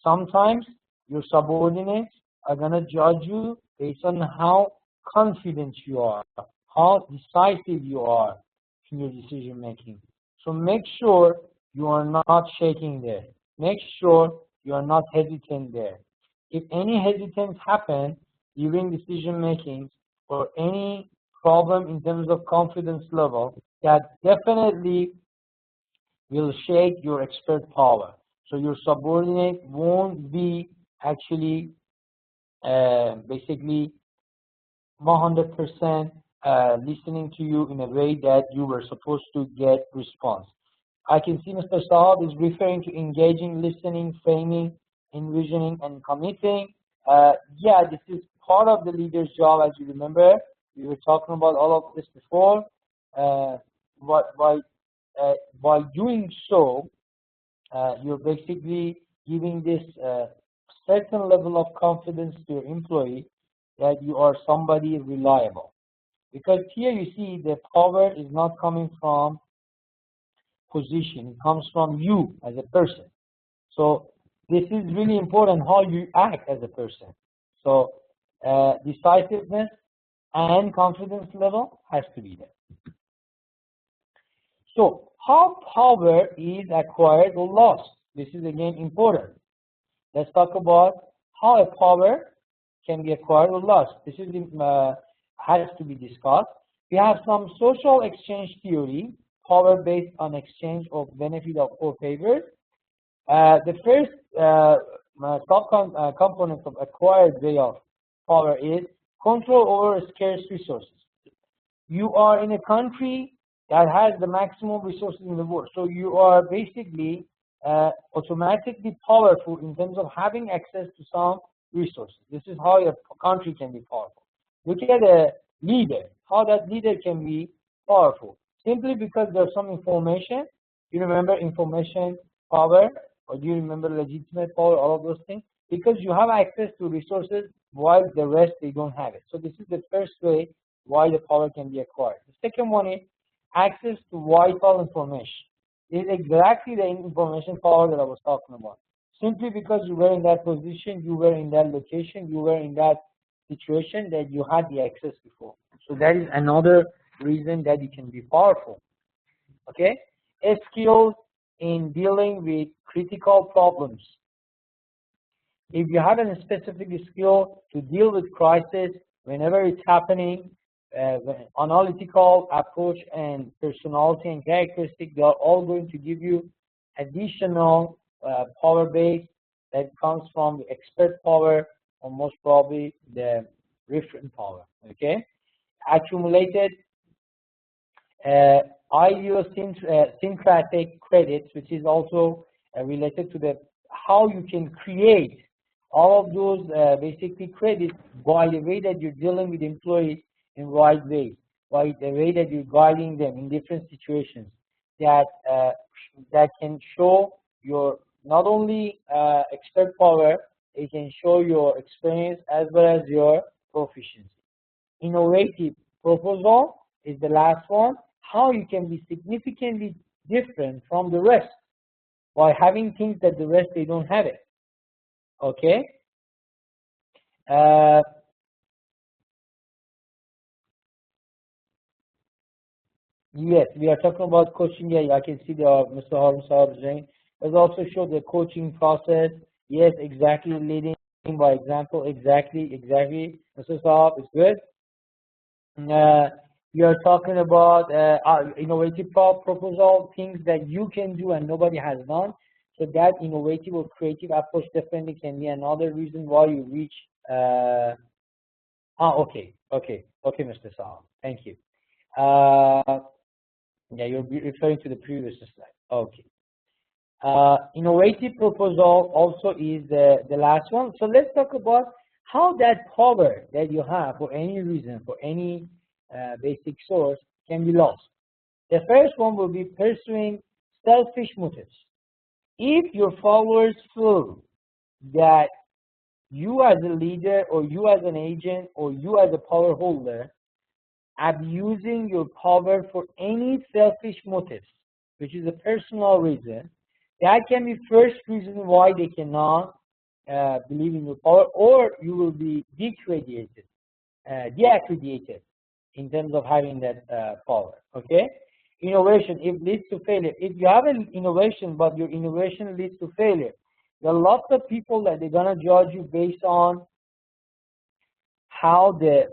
Sometimes your subordinates are going to judge you based on how confident you are, how decisive you are in your decision making. So make sure you are not shaking there. Make sure you are not hesitant there. If any hesitance happen during decision making or any problem in terms of confidence level, that definitely will shake your expert power. So your subordinate won't be actually basically 100% listening to you in a way that you were supposed to get response. I can see Mr. Saab is referring to engaging, listening, framing, envisioning, and committing. Yeah, this is part of the leader's job, as you remember. We were talking about all of this before. By doing so, you're basically giving this certain level of confidence to your employee that you are somebody reliable. Because here you see the power is not coming from position, it comes from you as a person. So this is really important how you act as a person. So decisiveness and confidence level has to be there. So how power is acquired or lost? This is again important. Let's talk about how a power can be acquired or lost. This is has to be discussed. We have some social exchange theory, power based on exchange of benefit or favors. The first component of acquired way of power is control over scarce resources. You are in a country that has the maximum resources in the world, so you are basically automatically powerful in terms of having access to some resources. This is how a country can be powerful. Look at a leader, how that leader can be powerful. Simply because there's some information. You remember information power, or do you remember legitimate power, all of those things? Because you have access to resources while the rest, they don't have it. So this is the first way why the power can be acquired. The second one is access to vital information. It is exactly the information power that I was talking about. Simply because you were in that position, you were in that location, you were in that situation that you had the access before. So that is another reason that you can be powerful. Okay? A skill in dealing with critical problems. If you have a specific skill to deal with crisis whenever it's happening, analytical approach and personality and characteristics, they are all going to give you additional power base that comes from the expert power or most probably the referent power. Okay, accumulated idiosyncratic credits, which is also related to the how you can create all of those basically credits by the way that you're dealing with employees in right way, by the way that you're guiding them in different situations that that can show your not only expert power, it can show your experience as well as your proficiency. Innovative proposal is the last one, how you can be significantly different from the rest by having things that the rest they don't have it. Okay. Yes, we are talking about coaching. Yeah, I can see the Mr. Harun Saab saying. Let's also show the coaching process. Yes, exactly. Leading by example. Exactly. Mr. Saab is good. We are talking about innovative proposal, things that you can do and nobody has done. So that innovative or creative approach definitely can be another reason why you reach. Okay, Mr. Saab. Thank you. Yeah, you're referring to the previous slide. Okay. Innovative proposal also is the last one. So let's talk about how that power that you have for any reason, for any basic source can be lost. The first one will be pursuing selfish motives. If your followers feel that you as a leader or you as an agent or you as a power holder abusing your power for any selfish motives, which is a personal reason, that can be first reason why they cannot believe in your power, or you will be deaccredited in terms of having that power. Okay? Innovation, it leads to failure. If you have an innovation, but your innovation leads to failure, there are lots of people that they're gonna judge you based on how the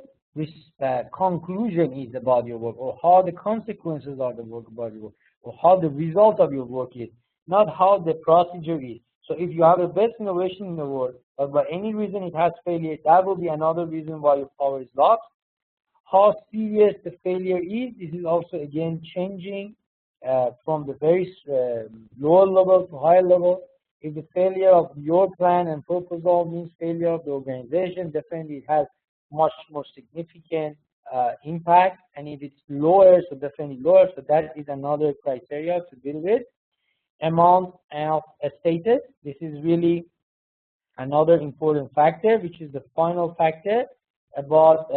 conclusion is about your work, or how the consequences of the work about your work, or how the result of your work is, not how the procedure is. So if you have the best innovation in the world, but by any reason it has failure, that will be another reason why your power is lost. How serious the failure is, this is also again changing from the very lower level to higher level. If the failure of your plan and proposal means failure of the organization, definitely it has much more significant impact. And if it's lower, so definitely lower. So that is another criteria to deal with. Amount of status, this is really another important factor, which is the final factor about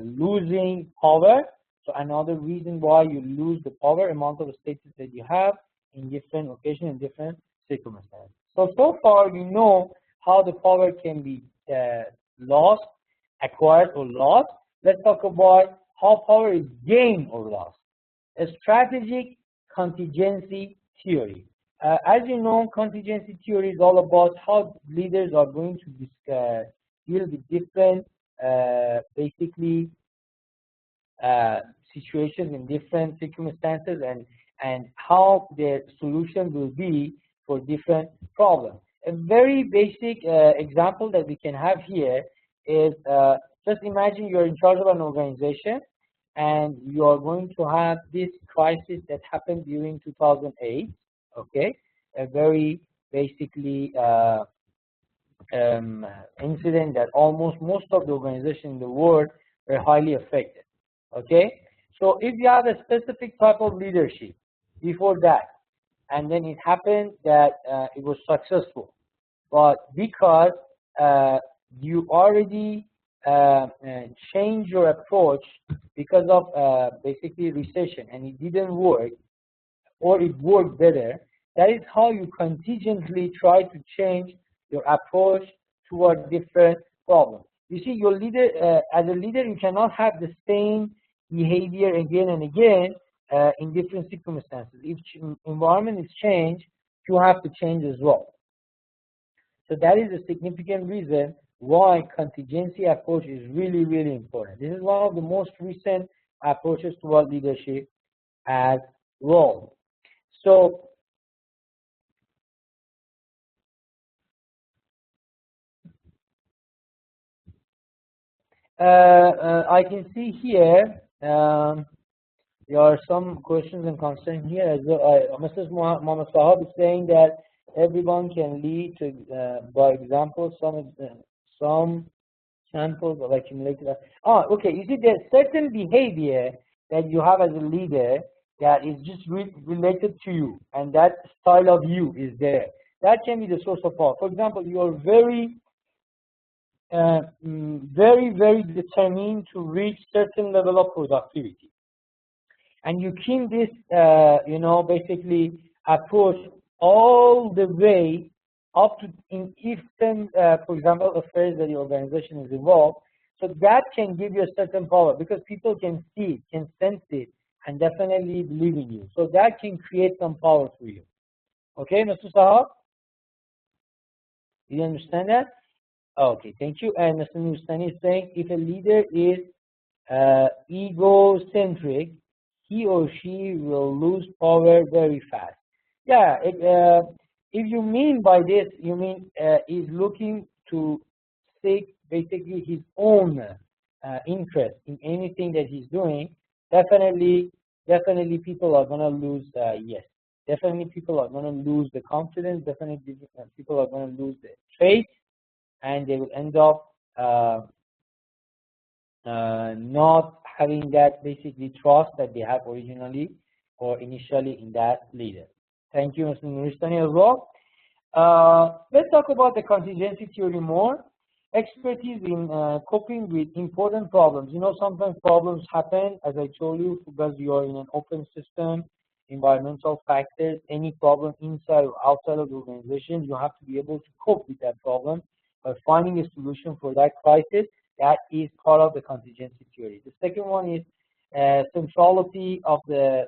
losing power. So another reason why you lose the power, amount of status that you have in different occasions and different circumstances. So far you know how the power can be lost, acquired or lost. Let's talk about how power is gained or lost. A strategic contingency theory. As you know, contingency theory is all about how leaders are going to deal with different basically situations in different circumstances, and how their solution will be for different problems. A very basic example that we can have here is just imagine you're in charge of an organization and you are going to have this crisis that happened during 2008. Okay, a very basically incident that most of the organizations in the world were highly affected. Okay, so if you have a specific type of leadership before that, and then it happened that it was successful, but because you already change your approach because of basically recession and it didn't work, or it worked better, that is how you contingently try to change your approach toward different problems. You see, your leader, as a leader, you cannot have the same behavior again and again in different circumstances. If environment is changed, you have to change as well. So that is a significant reason why contingency approach is really, really important. This is one of the most recent approaches toward leadership as well. So I can see here there are some questions and concerns here as well. Mrs. Muhammad Sahab is saying that everyone can lead to, by example, some samples of accumulated. Okay. You see, there's certain behavior that you have as a leader that is just related to you, and that style of you is there. That can be the source of power. For example, you are very, very determined to reach certain level of productivity, and you keep this, basically approach all the way up to in even, for example, affairs that the organization is involved. So that can give you a certain power because people can see it, can sense it, and definitely believe in you. So that can create some power for you. Okay, Mr. Sahab? You understand that? Okay, thank you. And Mr. Nustani is saying if a leader is egocentric, he or she will lose power very fast. Yeah, if you mean by this, you mean is looking to seek basically his own interest in anything that he's doing, definitely people are going to lose, yes. Definitely people are going to lose the confidence, definitely people are going to lose the faith, and they will end up not having that basically trust that they have originally or initially in that leader. Thank you, Mr. Nuristani, as well. Let's talk about the contingency theory more. Expertise in coping with important problems. You know, sometimes problems happen, as I told you, because you are in an open system, environmental factors, any problem inside or outside of the organization, you have to be able to cope with that problem by finding a solution for that crisis. That is part of the contingency theory. The second one is centrality of the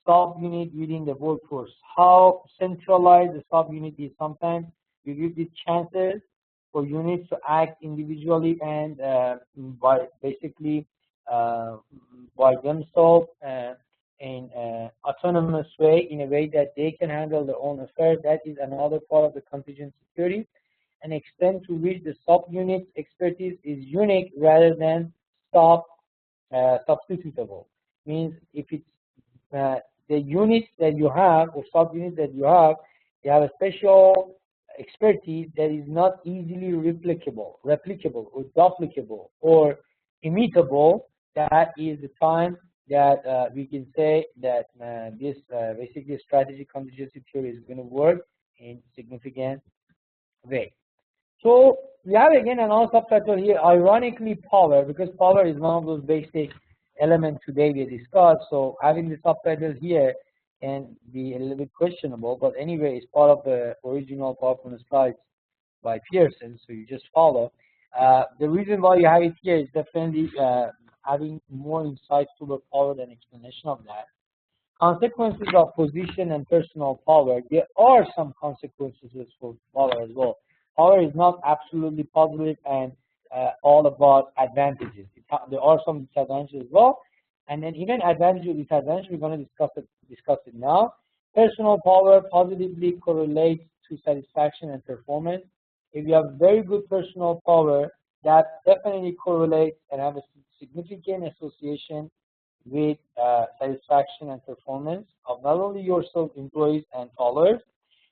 subunit within the workforce. How centralized the subunit is. Sometimes you give these chances for units to act individually and by basically by themselves in autonomous way, in a way that they can handle their own affairs. That is another part of the contingency theory. An extent to which the subunit's expertise is unique rather than substitutable. Means if it's the units that you have or subunits that you have a special expertise that is not easily replicable or duplicable or imitable. That is the time that we can say that this basically strategic contingency theory is going to work in significant way. So we have again another subtitle here, ironically power, because power is one of those basic elements today we discussed. So having the subtitle here can be a little bit questionable, but anyway, it's part of the original PowerPoint slides by Pearson, so you just follow. The reason why you have it here is definitely having more insights to the power than explanation of that. Consequences of position and personal power. There are some consequences for power as well. Power is not absolutely positive and all about advantages. There are some disadvantages as well, and then even advantage or disadvantage, we're going to discuss it now. Personal power positively correlates to satisfaction and performance. If you have very good personal power, that definitely correlates and have a significant association with satisfaction and performance of not only yourself, employees, and followers.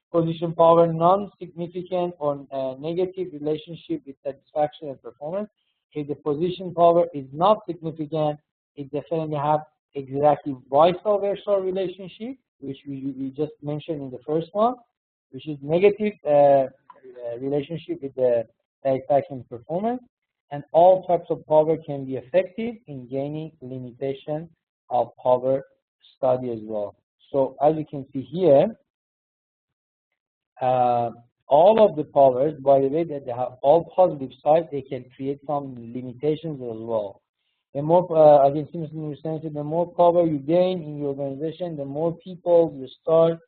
Position power, non-significant or negative relationship with satisfaction and performance. If the position power is not significant, it definitely have exactly vice versa relationship, which we just mentioned in the first one, which is negative relationship with the satisfaction and performance. and all types of power can be effective in gaining limitation of power study as well. So as you can see here, all of the powers, by the way, that they have all positive sides, they can create some limitations as well. The more, as you can see, Mr. Nuristani, the more power you gain in your organization, the more people will start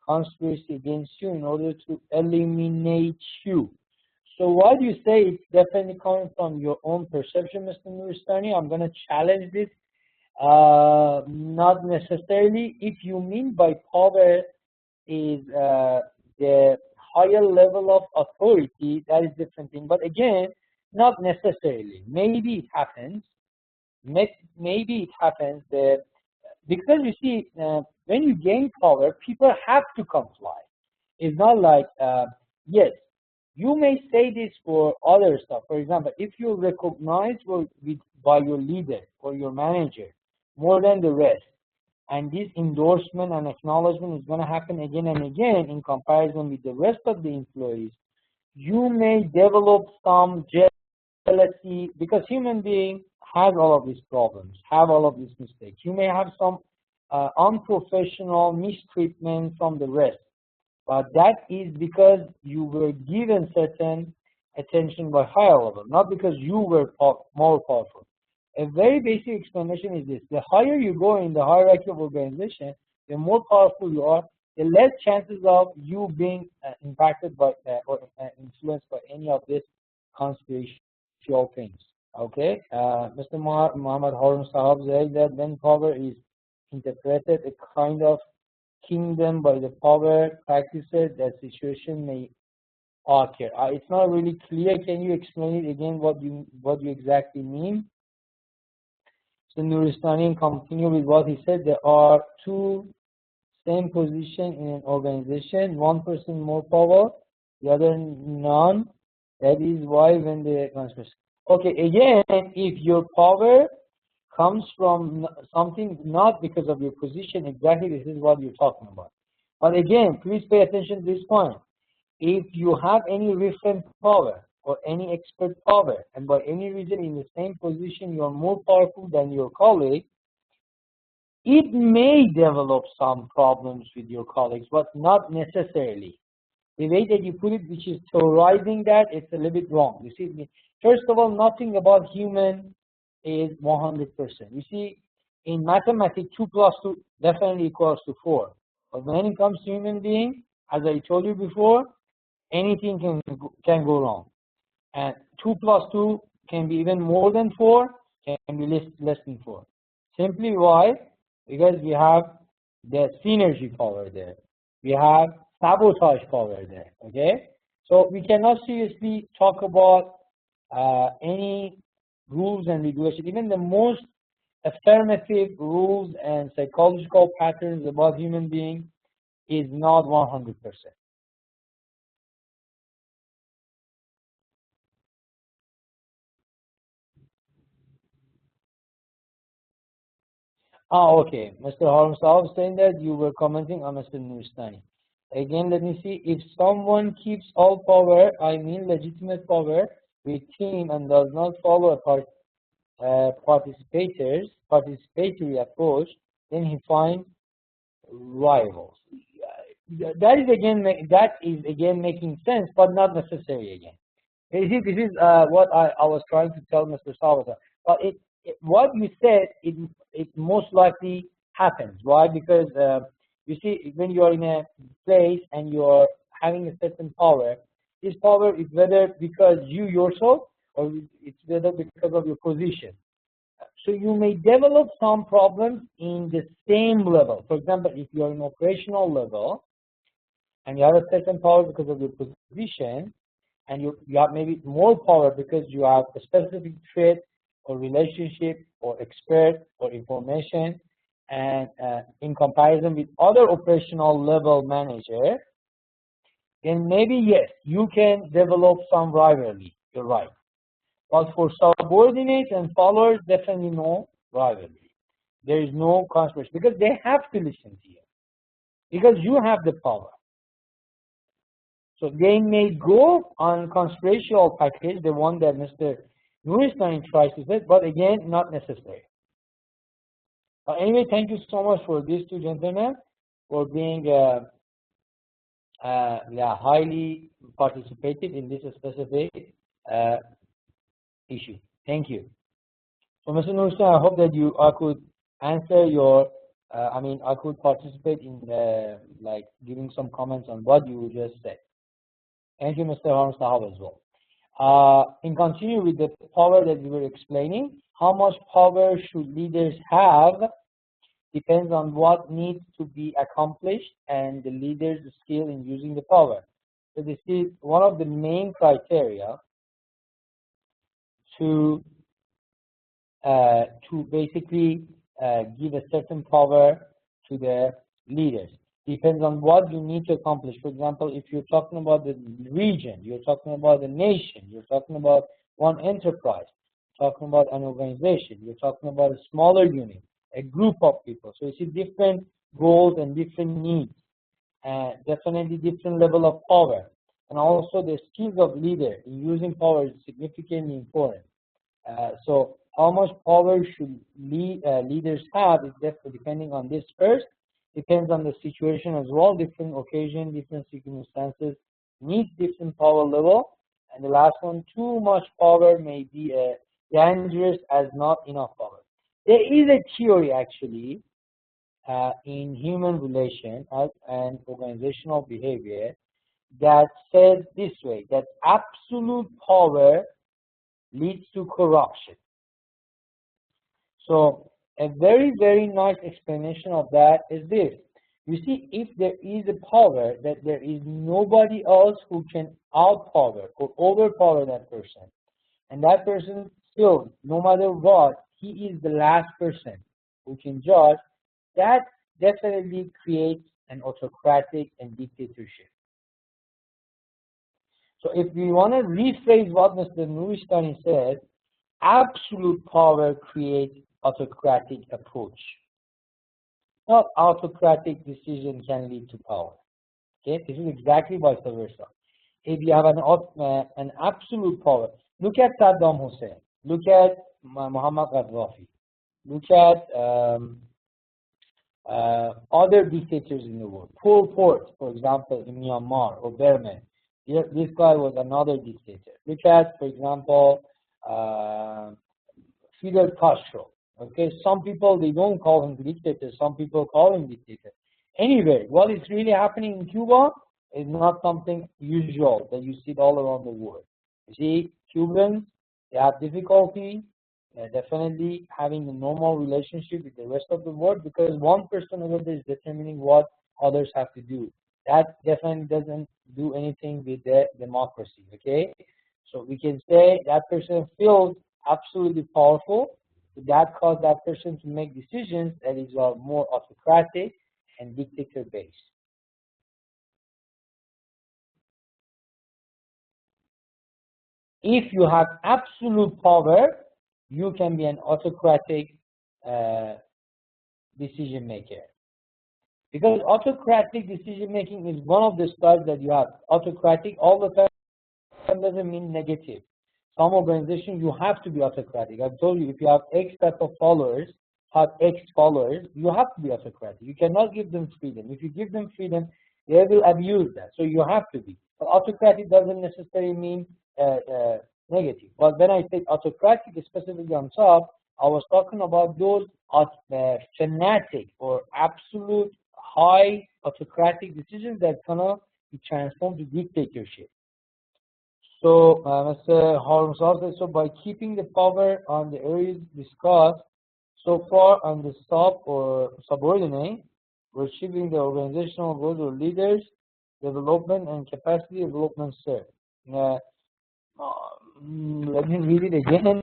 conspiracy against you in order to eliminate you. So why do you say it's definitely coming from your own perception, Mr. Nuristani? I'm going to challenge this. Not necessarily. If you mean by power is the higher level of authority, that is different thing. But again, not necessarily. Maybe it happens. Maybe it happens that because you see, when you gain power, people have to comply. It's not like, yes, you may say this for other stuff. For example, if you're recognized by your leader or your manager more than the rest, and this endorsement and acknowledgement is going to happen again and again in comparison with the rest of the employees, you may develop some jealousy, because human beings have all of these problems, have all of these mistakes. You may have some unprofessional mistreatment from the rest, but that is because you were given certain attention by higher level, not because you were more powerful. A very basic explanation is this: the higher you go in the hierarchy of organization, the more powerful you are, the less chances of you being impacted by or influenced by any of these conspiratorial things. Okay, Mr. Muhammad Harun Sahab says that when power is interpreted a kind of kingdom by the power practices, that situation may occur. It's not really clear. Can you explain it again? What you exactly mean? So Nuristani continue with what he said. There are two same position in an organization. One person more power, the other none. That is why when the conspiracy. Okay, again, if your power comes from something not because of your position, exactly this is what you're talking about. But again, please pay attention to this point. If you have any reference power or any expert power, and by any reason in the same position you are more powerful than your colleague, it may develop some problems with your colleagues, but not necessarily. The way that you put it, which is theorizing that, it's a little bit wrong. You see, first of all, nothing about human is 100%. You see, in mathematics, 2 plus 2 definitely equals to 4. But when it comes to human being, as I told you before, anything can go wrong. And 2 plus 2 can be even more than 4, can be less than 4. Simply why? Because we have the synergy power there. We have sabotage power there. Okay? So we cannot seriously talk about any rules and regulations. Even the most affirmative rules and psychological patterns about human beings is not 100%. Okay. Mr. Harun Saab saying that you were commenting on Mr. Nuristani. Again, let me see. If someone keeps all power, I mean legitimate power, with him and does not follow a participatory approach, then he finds rivals. That is again making sense, but not necessary again. This is what I was trying to tell Mr. Salvatore. But what you said, it most likely happens. Why? Because you see, when you are in a place and you are having a certain power, this power is whether because you yourself or it's whether because of your position. So you may develop some problems in the same level. For example, if you are in operational level and you have a certain power because of your position, and you have maybe more power because you have a specific trait or relationship or expert or information, and in comparison with other operational level manager, then maybe yes, you can develop some rivalry. You're right. But for subordinates and followers, definitely no rivalry. There is no conspiracy because they have to listen to you because you have the power. So they may go on conspiratorial package, the one that Mr. Nuristan tries to say, but again, not necessary. Anyway, thank you so much for these two gentlemen for being highly participative in this specific issue. Thank you. So, Mr. Nuristan, I hope that I could answer your, I could participate in like giving some comments on what you just said. Thank you, Mr. Harm Sahab, as well. In continue with the power that we were explaining, how much power should leaders have depends on what needs to be accomplished and the leader's skill in using the power. So this is one of the main criteria to basically give a certain power to the leaders. Depends on what you need to accomplish. For example, if you're talking about the region, you're talking about the nation, you're talking about one enterprise, talking about an organization, you're talking about a smaller unit, a group of people. So you see different goals and different needs, definitely different level of power. And also the skills of leader in using power is significantly important. So how much power should leaders have is definitely depending on this first. Depends on the situation as well. Different occasion, different circumstances need different power level. And the last one, too much power may be dangerous as not enough power. There is a theory actually in human relations and organizational behavior that says this way, that absolute power leads to corruption. So a very, very nice explanation of that is this. You see, if there is a power that there is nobody else who can outpower or overpower that person, and that person still, no matter what, he is the last person who can judge, that definitely creates an autocratic and dictatorship. So if we want to rephrase what Mr. Nuristani said, absolute power creates autocratic approach. Not autocratic decision can lead to power. Okay, this is exactly vice versa. If you have an absolute power, look at Saddam Hussein, look at Muhammad Gaddafi, look at other dictators in the world. Pol Pot, for example, in Myanmar or Burma. This guy was another dictator. Look at, for example, Fidel Castro. Okay, some people, they don't call him dictator, some people call him dictator. Anyway, what is really happening in Cuba is not something usual that you see all around the world. You see, Cubans, they have difficulty definitely having a normal relationship with the rest of the world because one person over there is determining what others have to do. That definitely doesn't do anything with the democracy, okay? So we can say that person feels absolutely powerful. That caused that person to make decisions that is more autocratic and dictator-based. If you have absolute power, you can be an autocratic decision maker. Because autocratic decision making is one of the styles that you have. Autocratic all the time doesn't mean negative. Some organizations, you have to be autocratic. I've told you, if you have X type of followers, have X followers, you have to be autocratic. You cannot give them freedom. If you give them freedom, they will abuse that. So you have to be. But autocratic doesn't necessarily mean negative. But when I say autocratic, specifically on top, I was talking about those fanatic or absolute high autocratic decisions that cannot be transformed to dictatorship. So, Mr. Holmes also said, so by keeping the power on the areas discussed so far on the sub or subordinate, we're achieving the organizational goals or leaders, development and capacity development, sir. Let me read it again.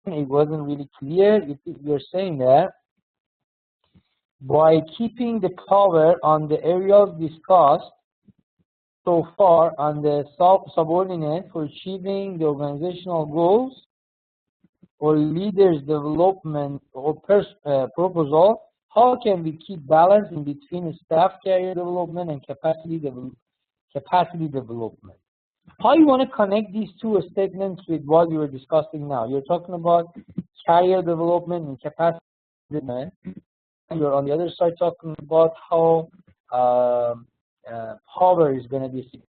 It wasn't really clear. You're saying that by keeping the power on the areas discussed so far on the subordinate for achieving the organizational goals or leaders development or proposal, how can we keep balance in between staff career development and capacity development? How you want to connect these two statements with what we were discussing now? You're talking about career development and capacity development. You're on the other side talking about how power is going to be.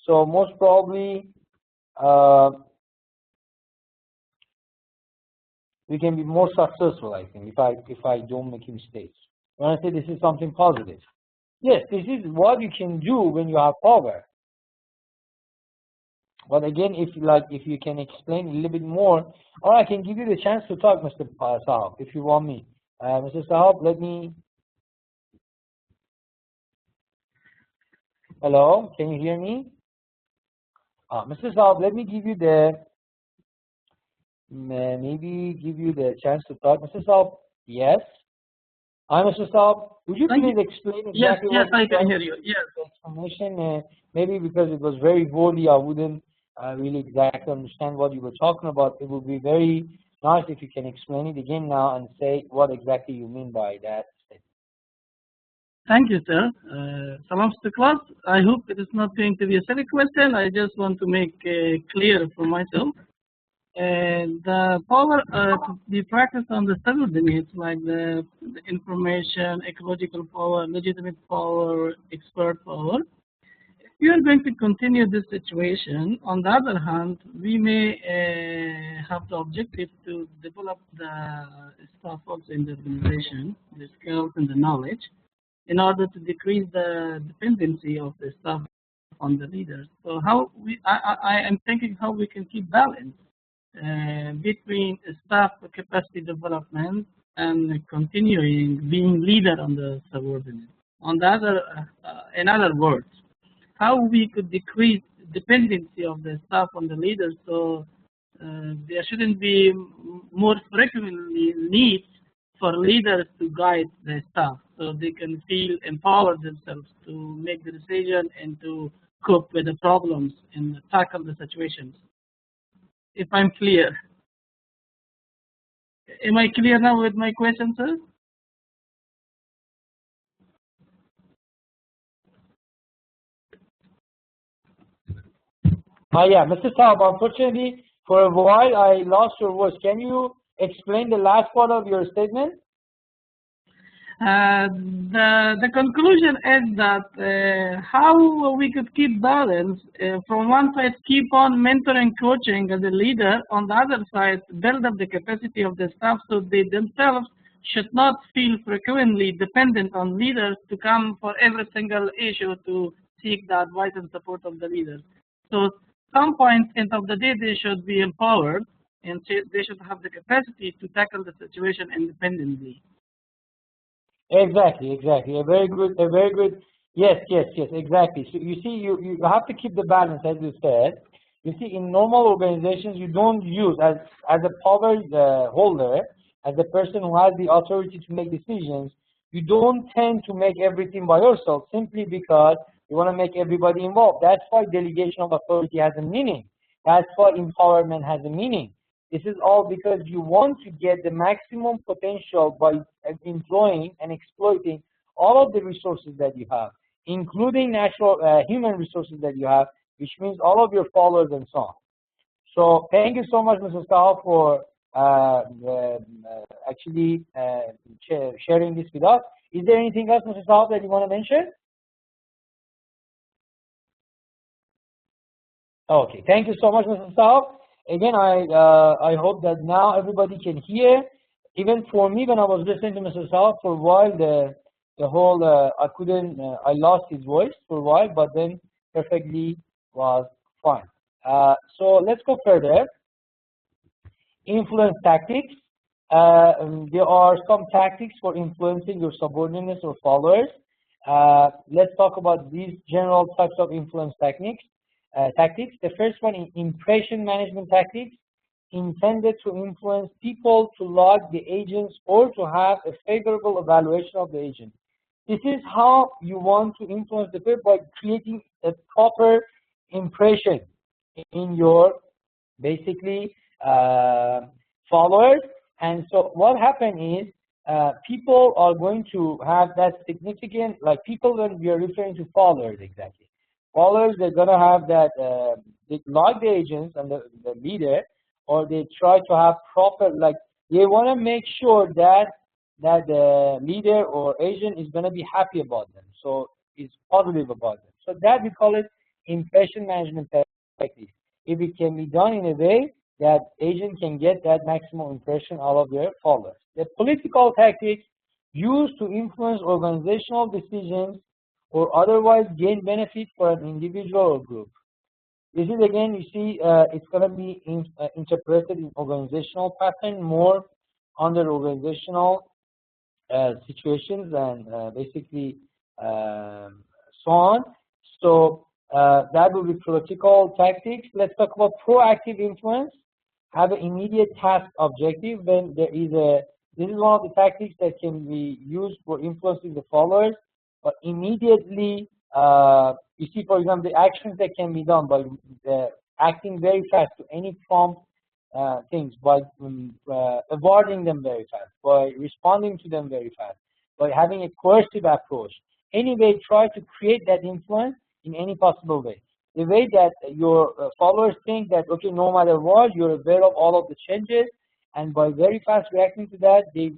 So most probably we can be more successful, I think, if I don't make mistakes. When I say this is something positive, yes, this is what you can do when you have power. But again, if you can explain a little bit more, or I can give you the chance to talk, Mr. Sahab, if you want me. Mr. Sahab, let me. Hello, can you hear me? Mr. Sahab, let me give you the maybe give you the chance to talk. Mr. Sahab, yes. Hi, Mr. Sahab. Would you please explain exactly yes, I can hear you. Yes. Explanation. Maybe because it was very wordy, I wouldn't really exactly understand what you were talking about. It would be very nice if you can explain it again now and say what exactly you mean by that statement. Thank you, sir. Salam to the class. I hope it is not going to be a silly question. I just want to make clear for myself. The power to be practiced on the subordinates, like the information, ecological power, legitimate power, expert power. If you are going to continue this situation, on the other hand, we may have the objective to develop the staff also in the organization, the skills and the knowledge, in order to decrease the dependency of the staff on the leaders. So I am thinking how we can keep balance between staff capacity development and continuing being leader on the subordinate. On the other, in other words, how we could decrease dependency of the staff on the leaders, so there shouldn't be more frequently needs for leaders to guide the staff, so they can feel empowered themselves to make the decision and to cope with the problems and tackle the situations. If I'm clear. Am I clear now with my question, sir? Yeah, Mr. Saab, unfortunately, for a while I lost your voice. Can you explain the last part of your statement? The conclusion is that how we could keep balance, from one side keep on mentoring, coaching as a leader, on the other side build up the capacity of the staff so they themselves should not feel frequently dependent on leaders to come for every single issue to seek the advice and support of the leaders. So some point end of the day they should be empowered and they should have the capacity to tackle the situation independently. Exactly. A very good. Yes, exactly. So you see, you have to keep the balance, as you said. You see, in normal organizations, you don't use as a power holder, as a person who has the authority to make decisions. You don't tend to make everything by yourself simply because you want to make everybody involved. That's why delegation of authority has a meaning. That's why empowerment has a meaning. This is all because you want to get the maximum potential by employing and exploiting all of the resources that you have, including natural human resources that you have, which means all of your followers and so on. So thank you so much, Mrs. Kao, for actually sharing this with us. Is there anything else, Mrs. Kao, that you want to mention? Okay, thank you so much, Mrs. Kao. Again, I hope that now everybody can hear. Even for me, when I was listening to Mr. Saab for a while, the whole I lost his voice for a while, but then perfectly was fine. So let's go further. Influence tactics. there are some tactics for influencing your subordinates or followers. Let's talk about these general types of influence techniques. The first one is impression management tactics, intended to influence people to like the agents or to have a favorable evaluation of the agent. This is how you want to influence the people, by creating a proper impression in your basically followers. And so what happens is people are going to have that significant, like people when we are referring to followers exactly. Followers, they're going to have that, they like the agents and the leader, or they try to have proper, like they want to make sure that the leader or agent is going to be happy about them, so is positive about them. So that we call it impression management technique. If it can be done in a way that agent can get that maximum impression out of their followers. The political tactics used to influence organizational decisions or otherwise gain benefit for an individual or group. This is again, you see, it's going to be interpreted in organizational pattern, more under organizational situations and basically so on. So that will be political tactics. Let's talk about proactive influence. Have an immediate task objective. When there is this is one of the tactics that can be used for influencing the followers, but immediately, you see, for example, the actions that can be done by acting very fast to any prompt things, by avoiding them very fast, by responding to them very fast, by having a coercive approach. Anyway, try to create that influence in any possible way. The way that your followers think that, okay, no matter what, you're aware of all of the changes, and by very fast reacting to that, they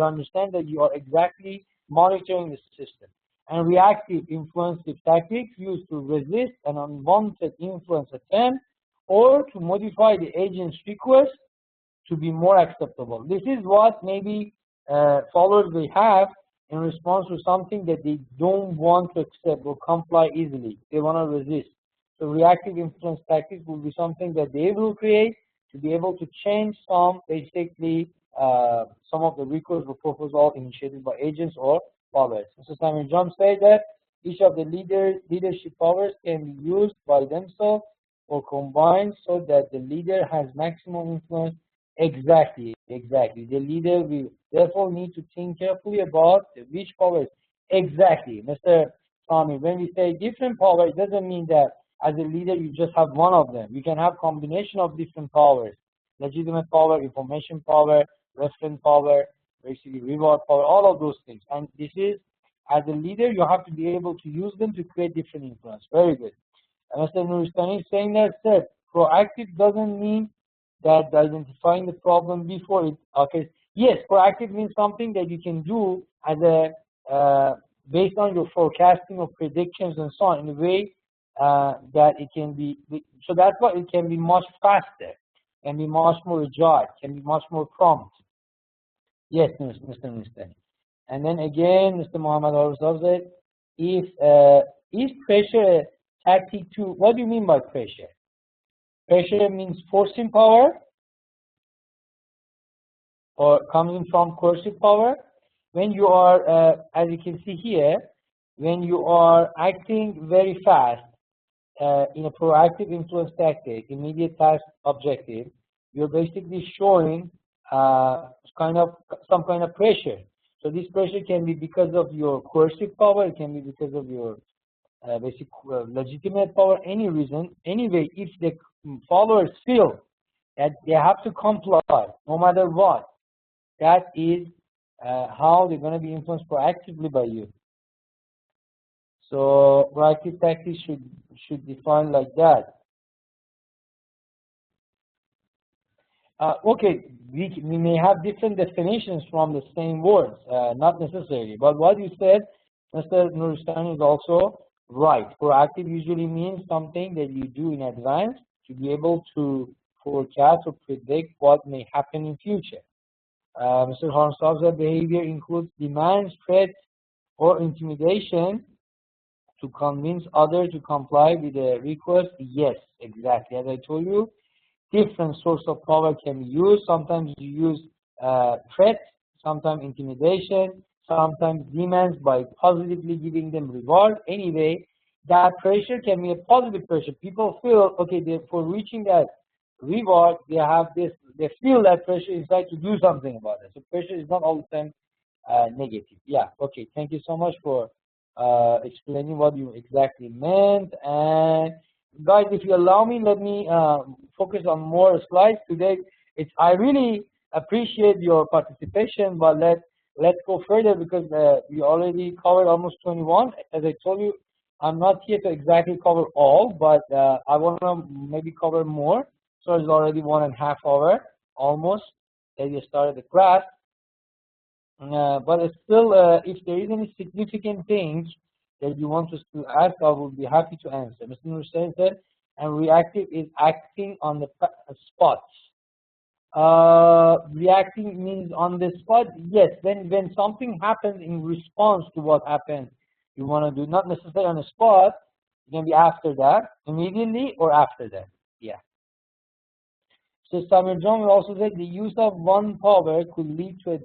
understand that you are exactly monitoring the system. And reactive influencing tactics used to resist an unwanted influence attempt or to modify the agent's request to be more acceptable. This is what maybe followers they have in response to something that they don't want to accept or comply easily. They want to resist. So reactive influence tactics will be something that they will create to be able to change some, basically, some of the requests or proposals initiated by agents or followers. So Samuel John said that each of the leadership powers can be used by themselves or combined so that the leader has maximum influence. Exactly. The leader will therefore need to think carefully about which powers. Exactly, Mr. Tommy. When we say different powers, it doesn't mean that as a leader you just have one of them. You can have combination of different powers: legitimate power, information power, reference power, basically reward power, all of those things. And this is, as a leader, you have to be able to use them to create different influence. Very good. And Mr. Nuristani is saying that, sir, proactive doesn't mean that identifying the problem before it occurs. Yes, proactive means something that you can do as a based on your forecasting of predictions and so on, in a way that it can be. So that's why it can be much faster, can be much more agile, can be much more prompt. Yes, Mr. Nuristani. And then again, Mr. Muhammad also said, is pressure a tactic too? What do you mean by pressure? Pressure means forcing power, or coming from coercive power. When you are, as you can see here, when you are acting very fast in a proactive influence tactic, immediate task objective, you're basically showing some kind of pressure. So this pressure can be because of your coercive power, it can be because of your basic legitimate power, any reason. Anyway, if the followers feel that they have to comply no matter what, that is how they're going to be influenced proactively by you. So proactive tactics should define like that. Okay, we may have different definitions from the same words, not necessarily. But what you said, Mr. Nuristani, is also right. Proactive usually means something that you do in advance to be able to forecast or predict what may happen in future. Mr. Hornstab's behavior includes demands, threats, or intimidation to convince others to comply with a request. Yes, exactly. As I told you, different source of power can be used. Sometimes you use threats, sometimes intimidation, sometimes demands by positively giving them reward. Anyway, that pressure can be a positive pressure. People feel, okay, for reaching that reward, they feel that pressure inside to do something about it. So pressure is not all the time negative. Yeah, okay, thank you so much for explaining what you exactly meant. And guys, if you allow me, let me focus on more slides today. I really appreciate your participation, but let's go further because we already covered almost 21. As I told you, I'm not here to exactly cover all, but I want to maybe cover more. So it's already 1.5 hours almost that you started the class. But it's still, if there is any significant things that you want us to ask, I will be happy to answer. Mr. Nursen said, and reactive is acting on the spot. Reacting means on the spot. Yes, when something happens in response to what happened, you want to do, not necessarily on the spot. It can be after that, immediately, or after that. Yeah. So Samir John will also say the use of one power could lead to a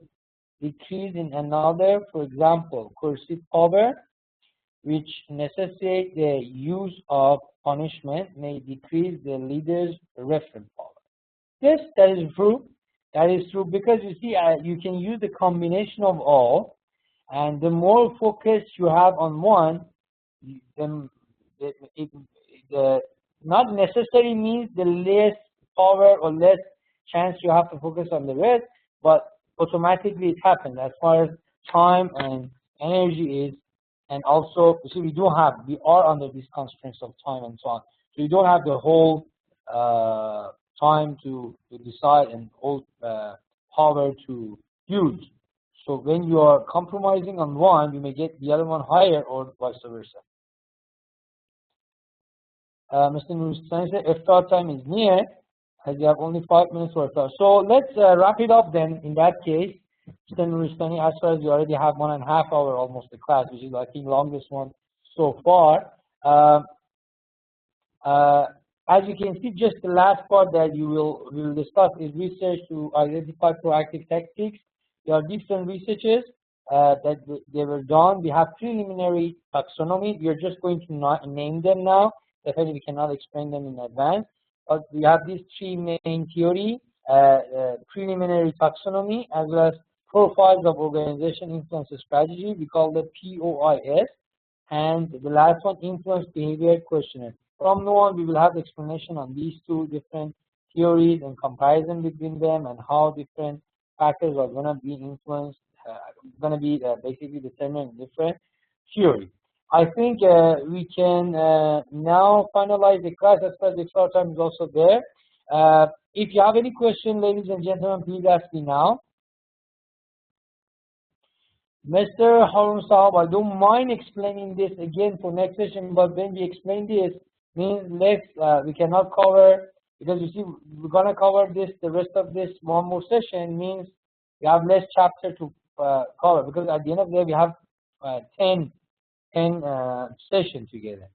decrease in another. For example, coercive power, which necessitates the use of punishment, may decrease the leader's reference power. Yes, that is true. That is true because you see, you can use the combination of all, and the more focus you have on one, then not necessarily means the less power or less chance you have to focus on the rest, but automatically it happens as far as time and energy is. And also, you see, we are under these constraints of time and so on. So you don't have the whole time to decide and whole power to use. So when you are compromising on one, you may get the other one higher or vice versa. Mr. Nuristani said, iftar time is near, as you have only 5 minutes for iftar. So let's wrap it up then in that case. Mr. Nuristani, as far as you already have 1.5 hours almost the class, which is I think longest one so far. As you can see, just the last part that we will discuss is research to identify proactive tactics. There are different researches that they were done. We have preliminary taxonomy. We are just going to name them now. Definitely, we cannot explain them in advance. But we have these 3 main theory: preliminary taxonomy, as well as profiles of organization influence strategy. We call it POIS. And the last one, influence behavior questionnaire. From now on, we will have explanation on these 2 different theories and comparison between them and how different factors are going to be influenced, basically determined in different theories. I think we can now finalize the class as far as the extra time is also there. If you have any question, ladies and gentlemen, please ask me now. Mr. Harun Sahab, I don't mind explaining this again for next session, but when we explain this, means we cannot cover, because you see, we're going to cover this, the rest of this one more session, means we have less chapter to cover, because at the end of the day, we have 10 sessions together.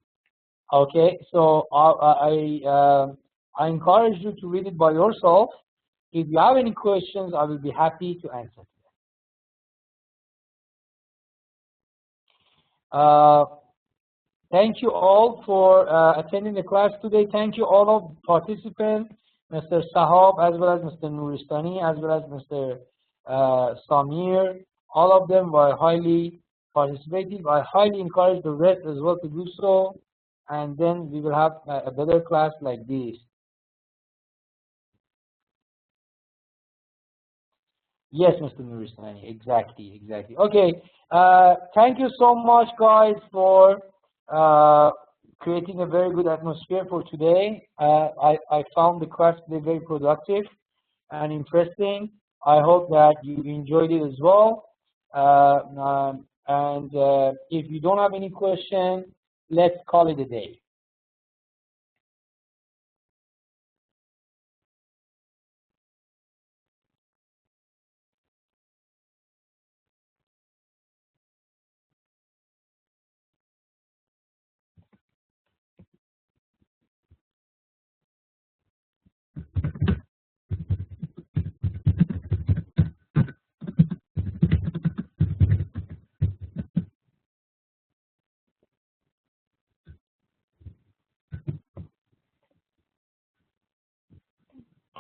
Okay, so I encourage you to read it by yourself. If you have any questions, I will be happy to answer. Thank you all for attending the class today. Thank you all of participants, Mr. Sahab, as well as Mr. Nuristani, as well as Mr. Samir. All of them were highly participative. I highly encourage the rest as well to do so, and then we will have a better class like this. Yes, Mr. Nuristani, exactly. Okay, thank you so much, guys, for creating a very good atmosphere for today. I found the class today very productive and interesting. I hope that you enjoyed it as well. And if you don't have any questions, let's call it a day.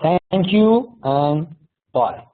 Thank you and bye.